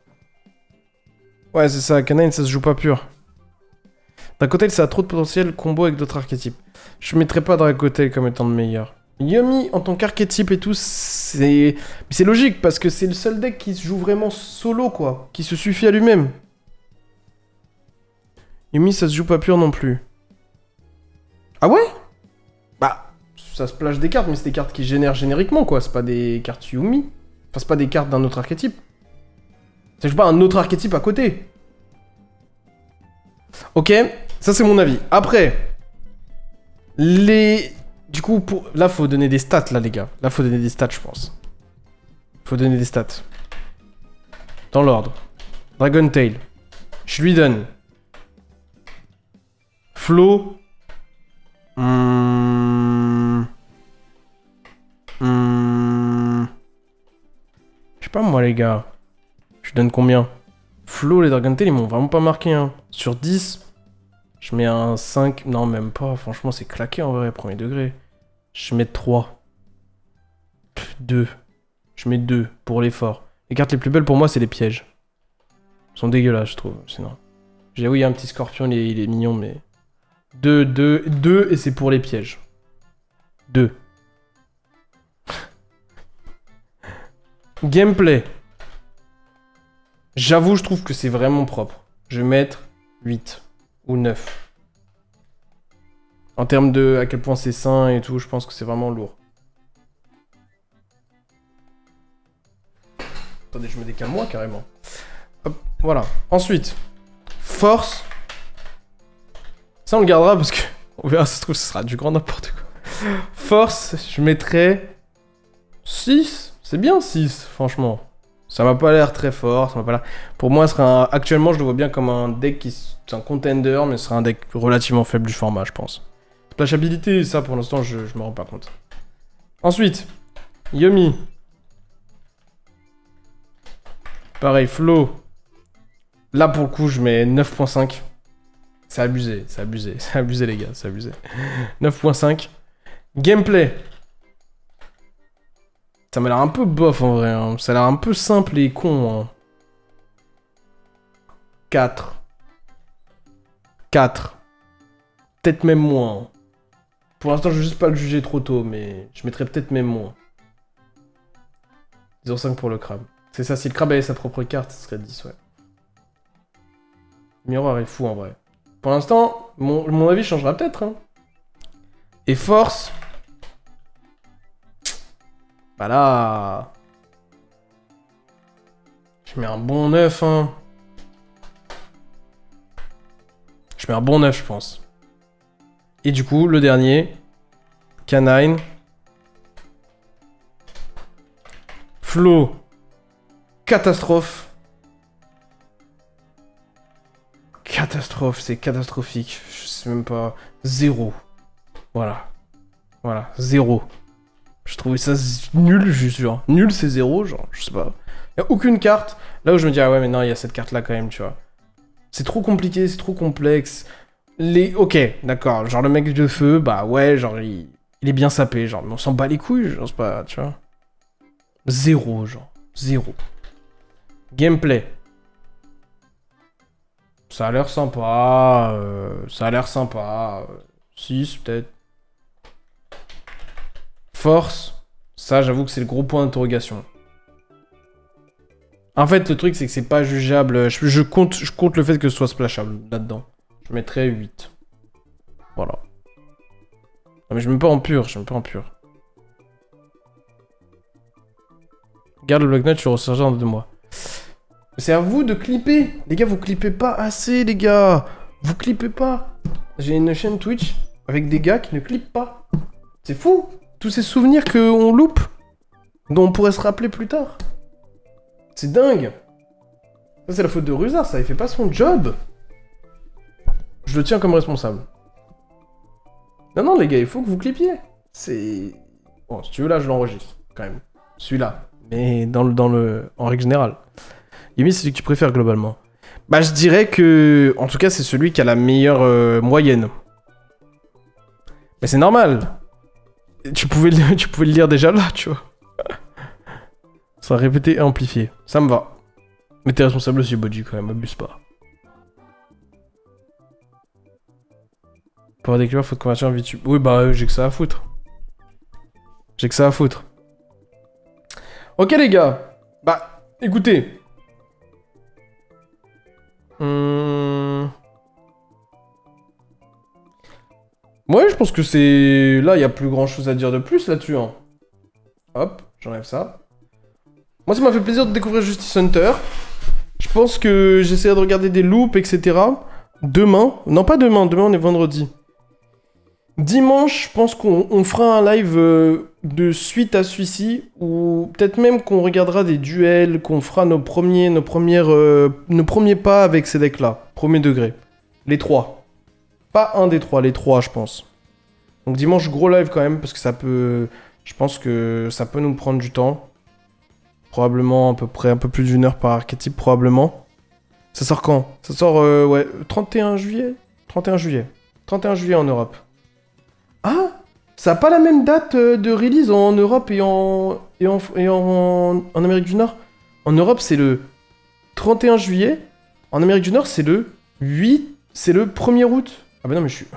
Ouais, c'est ça, Canine, ça se joue pas pur. Dracotail, ça a trop de potentiel combo avec d'autres archétypes. Je mettrais pas Dracotail comme étant le meilleur. Yumi, en tant qu'archétype et tout, c'est logique, parce que c'est le seul deck qui se joue vraiment solo, quoi. Qui se suffit à lui-même. Yumi, ça se joue pas pur non plus. Ah ouais? Bah, ça se plage des cartes, mais c'est des cartes qui génèrent génériquement, quoi. C'est pas des cartes Yumi. Enfin, c'est pas des cartes d'un autre archétype. Ça joue pas un autre archétype à côté. Ok, ça c'est mon avis. Après, du coup, là, faut donner des stats, là, les gars. Là, faut donner des stats, je pense. Faut donner des stats. Dans l'ordre. Dragon Tail. Je lui donne... Flo. Je sais pas moi les gars. Je donne combien? Flo, les Dragon Tail, ils m'ont vraiment pas marqué. Hein. Sur 10, je mets un 5. Non, même pas. Franchement, c'est claqué en vrai, premier degré. Je mets 3. 2. Je mets 2 pour l'effort. Les cartes les plus belles pour moi, c'est les pièges. Ils sont dégueulasses, je trouve. Sinon. Oui, il y a un petit scorpion, il est mignon, mais... 2 et c'est pour les pièges. 2. Gameplay. J'avoue, je trouve que c'est vraiment propre. Je vais mettre 8 ou 9. En termes de à quel point c'est sain et tout, je pense que c'est vraiment lourd. Attendez, je me décale moi carrément. Hop, voilà. Ensuite, force. Ça, on le gardera parce que on verra, ça se trouve, ce sera du grand n'importe quoi. Force, je mettrais 6. C'est bien 6, franchement. Ça m'a pas l'air très fort, ça m'a pas l'air... Pour moi, actuellement, je le vois bien comme un deck qui... C'est un contender, mais ce sera un deck relativement faible du format, je pense. Splashabilité, ça, pour l'instant, je me rends pas compte. Ensuite, Yumi. Pareil, Flo. Là, pour le coup, je mets 9.5. C'est abusé, c'est abusé. C'est abusé, les gars, c'est abusé. 9.5. Gameplay. Ça m'a l'air un peu bof, en vrai. Hein. Ça a l'air un peu simple et con. Hein. 4. 4. Peut-être même moins. Pour l'instant, je veux juste pas le juger trop tôt, mais je mettrais peut-être même moins. 0,5 pour le crabe. C'est ça, si le crabe avait sa propre carte, ce serait 10, ouais. Le miroir est fou, en vrai. Pour l'instant, mon avis changera peut-être. Hein. Et force... Bah là... Je mets un bon 9, hein. Je mets un bon 9, je pense. Et du coup, le dernier... Canine. Flo. Catastrophe. Catastrophe, c'est catastrophique. Je sais même pas... 0. Voilà. Voilà, 0. Je trouvais ça nul, juste genre. Nul, c'est 0, genre, je sais pas. Y a aucune carte. Là où je me dis, ah ouais, mais non, il y a cette carte-là quand même, tu vois. C'est trop compliqué, c'est trop complexe. Ok, d'accord. Genre, le mec de feu, bah ouais, genre, il est bien sapé, genre. Mais on s'en bat les couilles, genre, c'est pas, tu vois. 0, genre. 0. Gameplay. Ça a l'air sympa. Ça a l'air sympa. 6, peut-être. Force, ça j'avoue que c'est le gros point d'interrogation. En fait le truc c'est que c'est pas jugeable, je compte le fait que ce soit splashable là-dedans. Je mettrais 8. Voilà. Non mais je mets pas en pur, je mets pas en pur. Garde le bloc-notes, je ressorti dans 2 mois. C'est à vous de clipper. Les gars, vous clippez pas assez les gars. Vous clippez pas. J'ai une chaîne Twitch avec des gars qui ne clippent pas. C'est fou. Tous ces souvenirs qu'on loupe, dont on pourrait se rappeler plus tard. C'est dingue. Ça, c'est la faute de Rusard, ça, il fait pas son job. Je le tiens comme responsable. Non, non, les gars, il faut que vous clippiez. C'est... Bon, si tu veux, là, je l'enregistre, quand même. Celui-là. Mais en règle générale. Yumi, c'est celui que tu préfères, globalement. Bah, je dirais que... En tout cas, c'est celui qui a la meilleure moyenne. Mais c'est normal. Tu pouvais le lire déjà là, tu vois. Ça répété et amplifié. Ça me va. Mais t'es responsable aussi, Bodji, quand même, abuse pas. Pour avoir des clients, faut te convertir en VTube. Oui, bah, j'ai que ça à foutre. J'ai que ça à foutre. Ok, les gars. Bah, écoutez. Ouais, je pense que c'est... Là, il y a plus grand chose à dire de plus là-dessus. Hein. Hop, j'enlève ça. Moi, ça m'a fait plaisir de découvrir Justice Hunter. Je pense que j'essaierai de regarder des loops, etc. Demain. Non, pas demain. Demain, on est vendredi. Dimanche, je pense qu'on fera un live de suite à celui-ci. Ou peut-être même qu'on regardera des duels, qu'on fera nos premiers pas avec ces decks-là. Premier degré. Les 3. Pas un des 3, les 3, je pense. Donc dimanche, gros live quand même, parce que ça peut... Je pense que ça peut nous prendre du temps. Probablement à peu près un peu plus d'une heure par archétype, probablement. Ça sort quand? Ça sort, ouais, 31 juillet 31 juillet. 31 juillet en Europe. Ah! Ça n'a pas la même date de release en Europe et en Amérique du Nord. En Europe, c'est le 31 juillet. En Amérique du Nord, c'est le 8... C'est le 1er août. Ah bah non, mais je suis...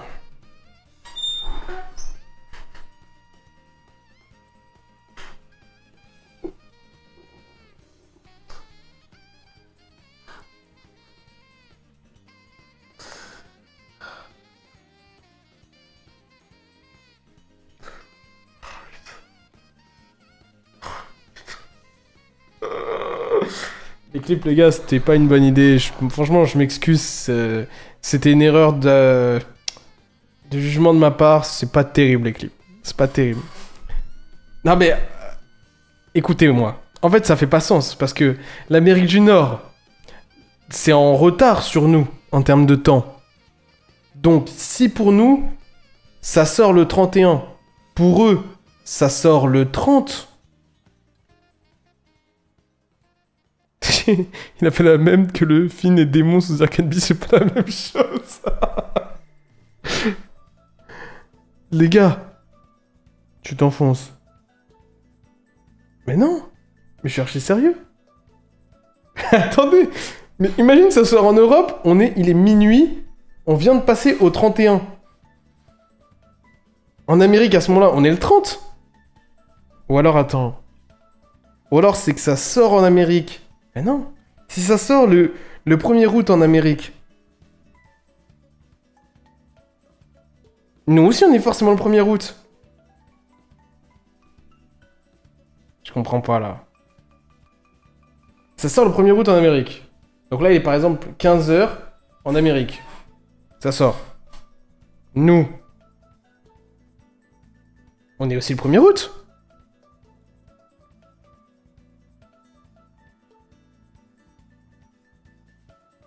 Les clips, les gars, c'était pas une bonne idée. Franchement, je m'excuse. C'était une erreur de jugement de ma part. C'est pas terrible, les clips. C'est pas terrible. Non, mais... écoutez-moi. En fait, ça fait pas sens. Parce que l'Amérique du Nord, c'est en retard sur nous, en termes de temps. Donc, si pour nous, ça sort le 31, pour eux, ça sort le 30... Il a fait la même que le film et démons sous Arcane Beast, c'est pas la même chose. Les gars, tu t'enfonces. Mais non, mais je suis archi sérieux. Attendez, mais imagine ça sort en Europe, il est minuit, on vient de passer au 31. En Amérique, à ce moment-là, on est le 30. Ou alors, attends. Ou alors, c'est que ça sort en Amérique. Mais non. Si ça sort le 1er août en Amérique. Nous aussi, on est forcément le 1er août. Je comprends pas, là. Ça sort le 1er août en Amérique. Donc là, il est par exemple 15h en Amérique. Ça sort. Nous. On est aussi le 1er août.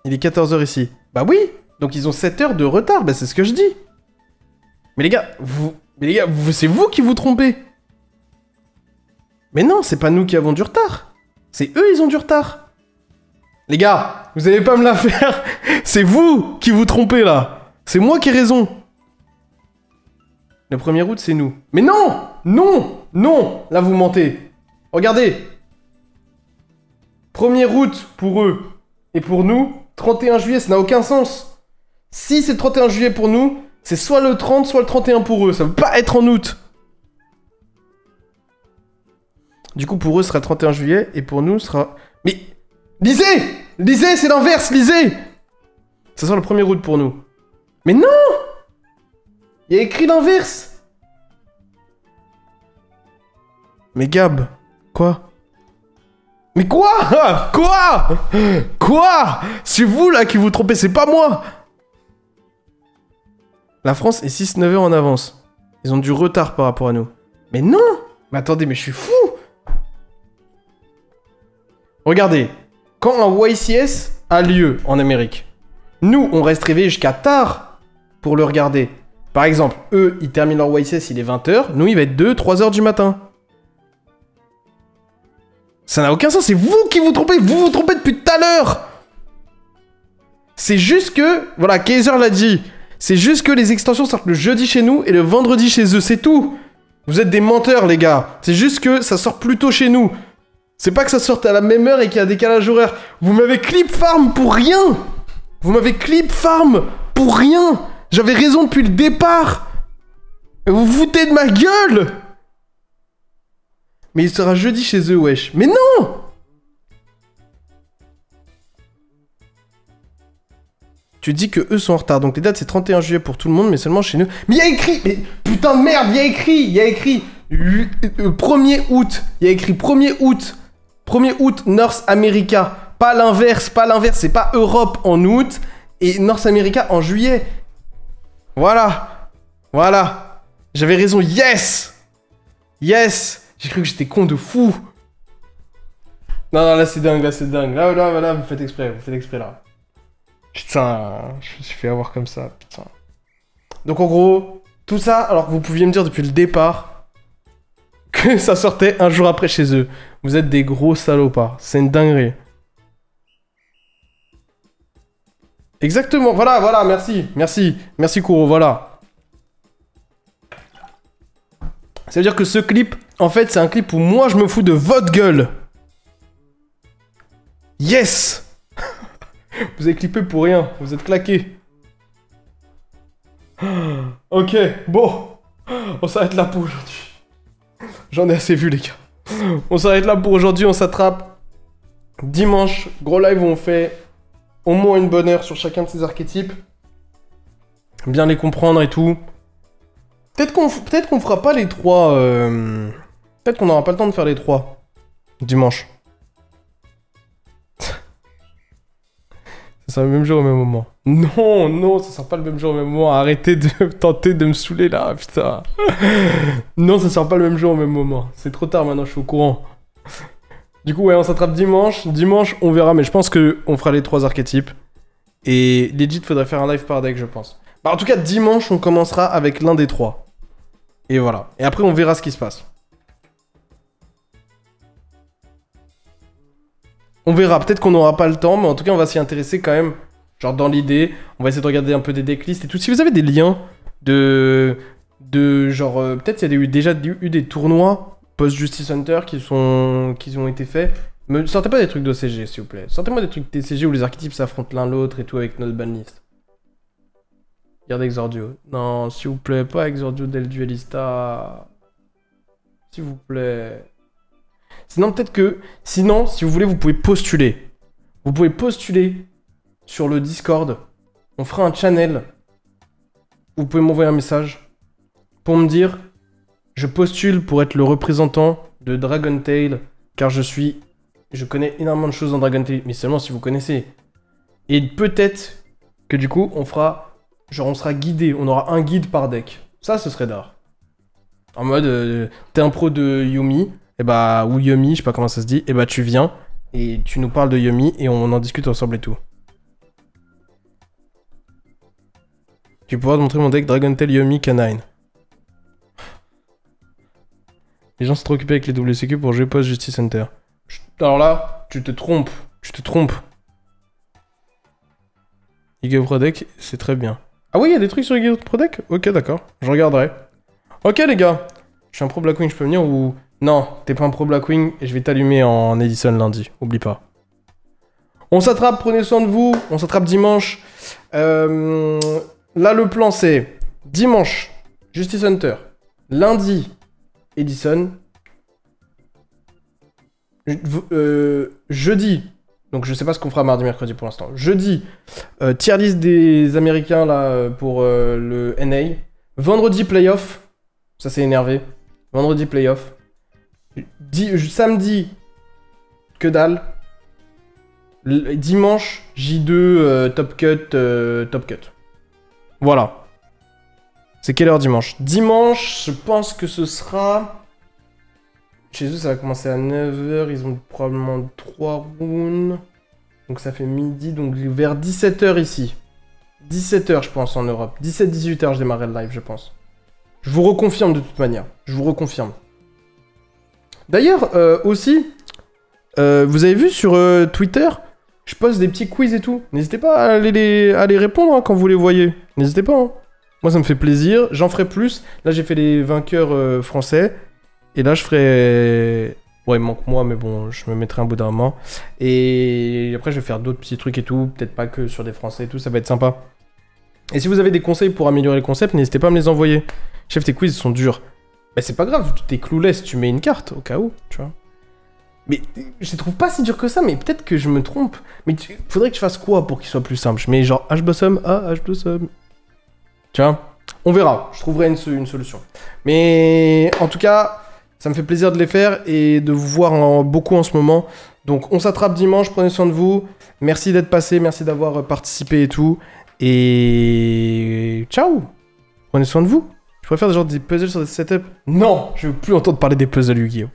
Il est 14h ici. Bah oui. Donc ils ont 7 heures de retard. Bah c'est ce que je dis. Mais les gars, c'est vous qui vous trompez. Mais non, c'est pas nous qui avons du retard. C'est eux, ils ont du retard. Les gars, vous allez pas me la faire. C'est vous qui vous trompez là. C'est moi qui ai raison. Le 1er août, c'est nous. Mais non! Non! Non! Là, vous mentez. Regardez. 1er août pour eux. Et pour nous, 31 juillet, ça n'a aucun sens. Si c'est le 31 juillet pour nous, c'est soit le 30, soit le 31 pour eux. Ça ne peut pas être en août. Du coup, pour eux, ce sera 31 juillet. Et pour nous, ce sera... Mais... Lisez! Lisez, c'est l'inverse, lisez! Ça sera le 1er août pour nous. Mais non! Il y a écrit l'inverse. Mais Gab, quoi? Mais quoi? Quoi? Quoi? C'est vous là qui vous trompez, c'est pas moi. La France est 6-9 heures en avance. Ils ont du retard par rapport à nous. Mais non! Mais attendez, mais je suis fou! Regardez, quand un YCS a lieu en Amérique, nous, on reste réveillés jusqu'à tard pour le regarder. Par exemple, eux, ils terminent leur YCS, il est 20h. Nous, il va être 2-3h du matin. Ça n'a aucun sens, c'est vous qui vous trompez. Vous vous trompez depuis tout à l'heure. C'est juste que... Voilà, Kaiser l'a dit. C'est juste que les extensions sortent le jeudi chez nous et le vendredi chez eux, c'est tout. Vous êtes des menteurs, les gars. C'est juste que ça sort plus tôt chez nous. C'est pas que ça sorte à la même heure et qu'il y a un décalage horaire. Vous m'avez clip farm pour rien. Vous m'avez clip farm pour rien. J'avais raison depuis le départ. Vous vous foutez de ma gueule. Mais il sera jeudi chez eux, wesh. Mais non. Tu dis que eux sont en retard. Donc les dates, c'est 31 juillet pour tout le monde, mais seulement chez nous. Mais il y a écrit... Mais putain de merde, il y a écrit... 1er août. Il y a écrit 1er août. 1er août, North America. Pas l'inverse, c'est pas Europe en août et North America en juillet. Voilà. Voilà. J'avais raison, yes. Yes. J'ai cru que j'étais con de fou. Non, non, là c'est dingue, là c'est dingue. Là, vous faites exprès là. Putain, je me suis fait avoir comme ça, putain. Donc en gros, tout ça, alors que vous pouviez me dire depuis le départ que ça sortait un jour après chez eux. Vous êtes des gros salopards. C'est une dinguerie. Exactement, voilà, merci Kuro, voilà. Ça veut dire que ce clip, en fait, c'est un clip où moi je me fous de votre gueule. Yes. Vous avez clippé pour rien, vous êtes claqués. Ok, bon. On s'arrête là pour aujourd'hui. J'en ai assez vu, les gars. On s'arrête là pour aujourd'hui, on s'attrape. Dimanche, gros live où on fait au moins une bonne heure sur chacun de ces archétypes. Bien les comprendre et tout. Peut-être qu'on fera pas les 3... Peut-être qu'on n'aura pas le temps de faire les 3. Dimanche. Ça sera le même jour au même moment. Non, ça sera pas le même jour au même moment. Arrêtez de tenter de me saouler là, putain. Non, ça sera pas le même jour au même moment. C'est trop tard maintenant, je suis au courant. Du coup, ouais, on s'attrape dimanche. Dimanche, on verra, mais je pense qu'on fera les 3 archétypes. Et legit, faudrait faire un live par deck, je pense. Bah, en tout cas, dimanche, on commencera avec l'un des 3. Et voilà. Et après, on verra ce qui se passe. On verra, peut-être qu'on n'aura pas le temps, mais en tout cas, on va s'y intéresser quand même. Genre, dans l'idée, on va essayer de regarder un peu des decklists et tout. Si vous avez des liens de genre... peut-être il y a déjà eu des tournois post-Justice Hunter qui ont été faits. Me sortez pas des trucs d'OCG, s'il vous plaît. Sortez-moi des trucs TCG où les archétypes s'affrontent l'un l'autre et tout avec notre banlist. Regardez Exordio. Non, s'il vous plaît, pas Exordio del Duelista. S'il vous plaît. Sinon, peut-être que... Sinon, si vous voulez, vous pouvez postuler. Vous pouvez postuler sur le Discord. On fera un channel. Vous pouvez m'envoyer un message pour me dire je postule pour être le représentant de Dragon Tail car je connais énormément de choses dans Dragon Tail, mais seulement si vous connaissez. Et peut-être que du coup, on fera... Genre, on sera guidé. On aura un guide par deck. Ça, ce serait d'art. En mode, t'es un pro de Yumi, et bah, ou Yumi, je sais pas comment ça se dit, et bah, tu viens, et tu nous parles de Yumi, et on en discute ensemble et tout. Tu pourras te montrer mon deck Dragon Tail Yumi Canine. Les gens sont trop occupés avec les WCQ pour jouer post-Justice Hunter. Alors là, tu te trompes. Yu-Gi-Oh! Pro Deck, c'est très bien. Ah oui, il y a des trucs sur Yu-Gi-Oh! Pro Deck? Ok, d'accord. Je regarderai. Ok, les gars. Je suis un pro Blackwing, je peux venir ou... Non, t'es pas un pro Blackwing et je vais t'allumer en Edison lundi. Oublie pas. On s'attrape, prenez soin de vous. On s'attrape dimanche. Là, le plan, c'est... Dimanche, Justice Hunter. Lundi, Edison. Jeudi... Donc je sais pas ce qu'on fera mardi, mercredi pour l'instant. Jeudi, tier list des Américains là pour le NA. Vendredi, playoff. Ça s'est énervé. Vendredi, playoff. Samedi, que dalle. Dimanche, J2, top cut. Voilà. C'est quelle heure dimanche? Dimanche, je pense que ce sera... Chez eux, ça va commencer à 9h. Ils ont probablement 3 rounds. Donc ça fait midi. Donc vers 17h ici. 17h, je pense, en Europe. 17-18h, je démarrerai le live, je pense. Je vous reconfirme de toute manière. Je vous reconfirme. D'ailleurs, aussi, vous avez vu sur Twitter, je poste des petits quiz et tout. N'hésitez pas à aller les répondre hein, quand vous les voyez. N'hésitez pas. Hein. Moi, ça me fait plaisir. J'en ferai plus. Là, j'ai fait les vainqueurs français. Et là, je ferai... Ouais, il manque moi, mais bon, je me mettrai un bout d'un moment. Et après, je vais faire d'autres petits trucs et tout. Peut-être pas que sur des français et tout. Ça va être sympa. Et si vous avez des conseils pour améliorer le concept, n'hésitez pas à me les envoyer. Chef, tes quiz sont durs. Bah, c'est pas grave. T'es clouless. Tu mets une carte au cas où, tu vois. Mais je les trouve pas si durs que ça, mais peut-être que je me trompe. Mais faudrait que je fasse quoi pour qu'il soit plus simple? Je mets genre H-Blossom, H-Blossom. Tu vois? On verra. Je trouverai une solution. Mais en tout cas, ça me fait plaisir de les faire et de vous voir beaucoup en ce moment. Donc on s'attrape dimanche, prenez soin de vous. Merci d'être passé, merci d'avoir participé et tout. Et ciao! Prenez soin de vous. Je préfère des genre des puzzles sur des setups. Non! Je veux plus entendre parler des puzzles Yu-Gi-Oh!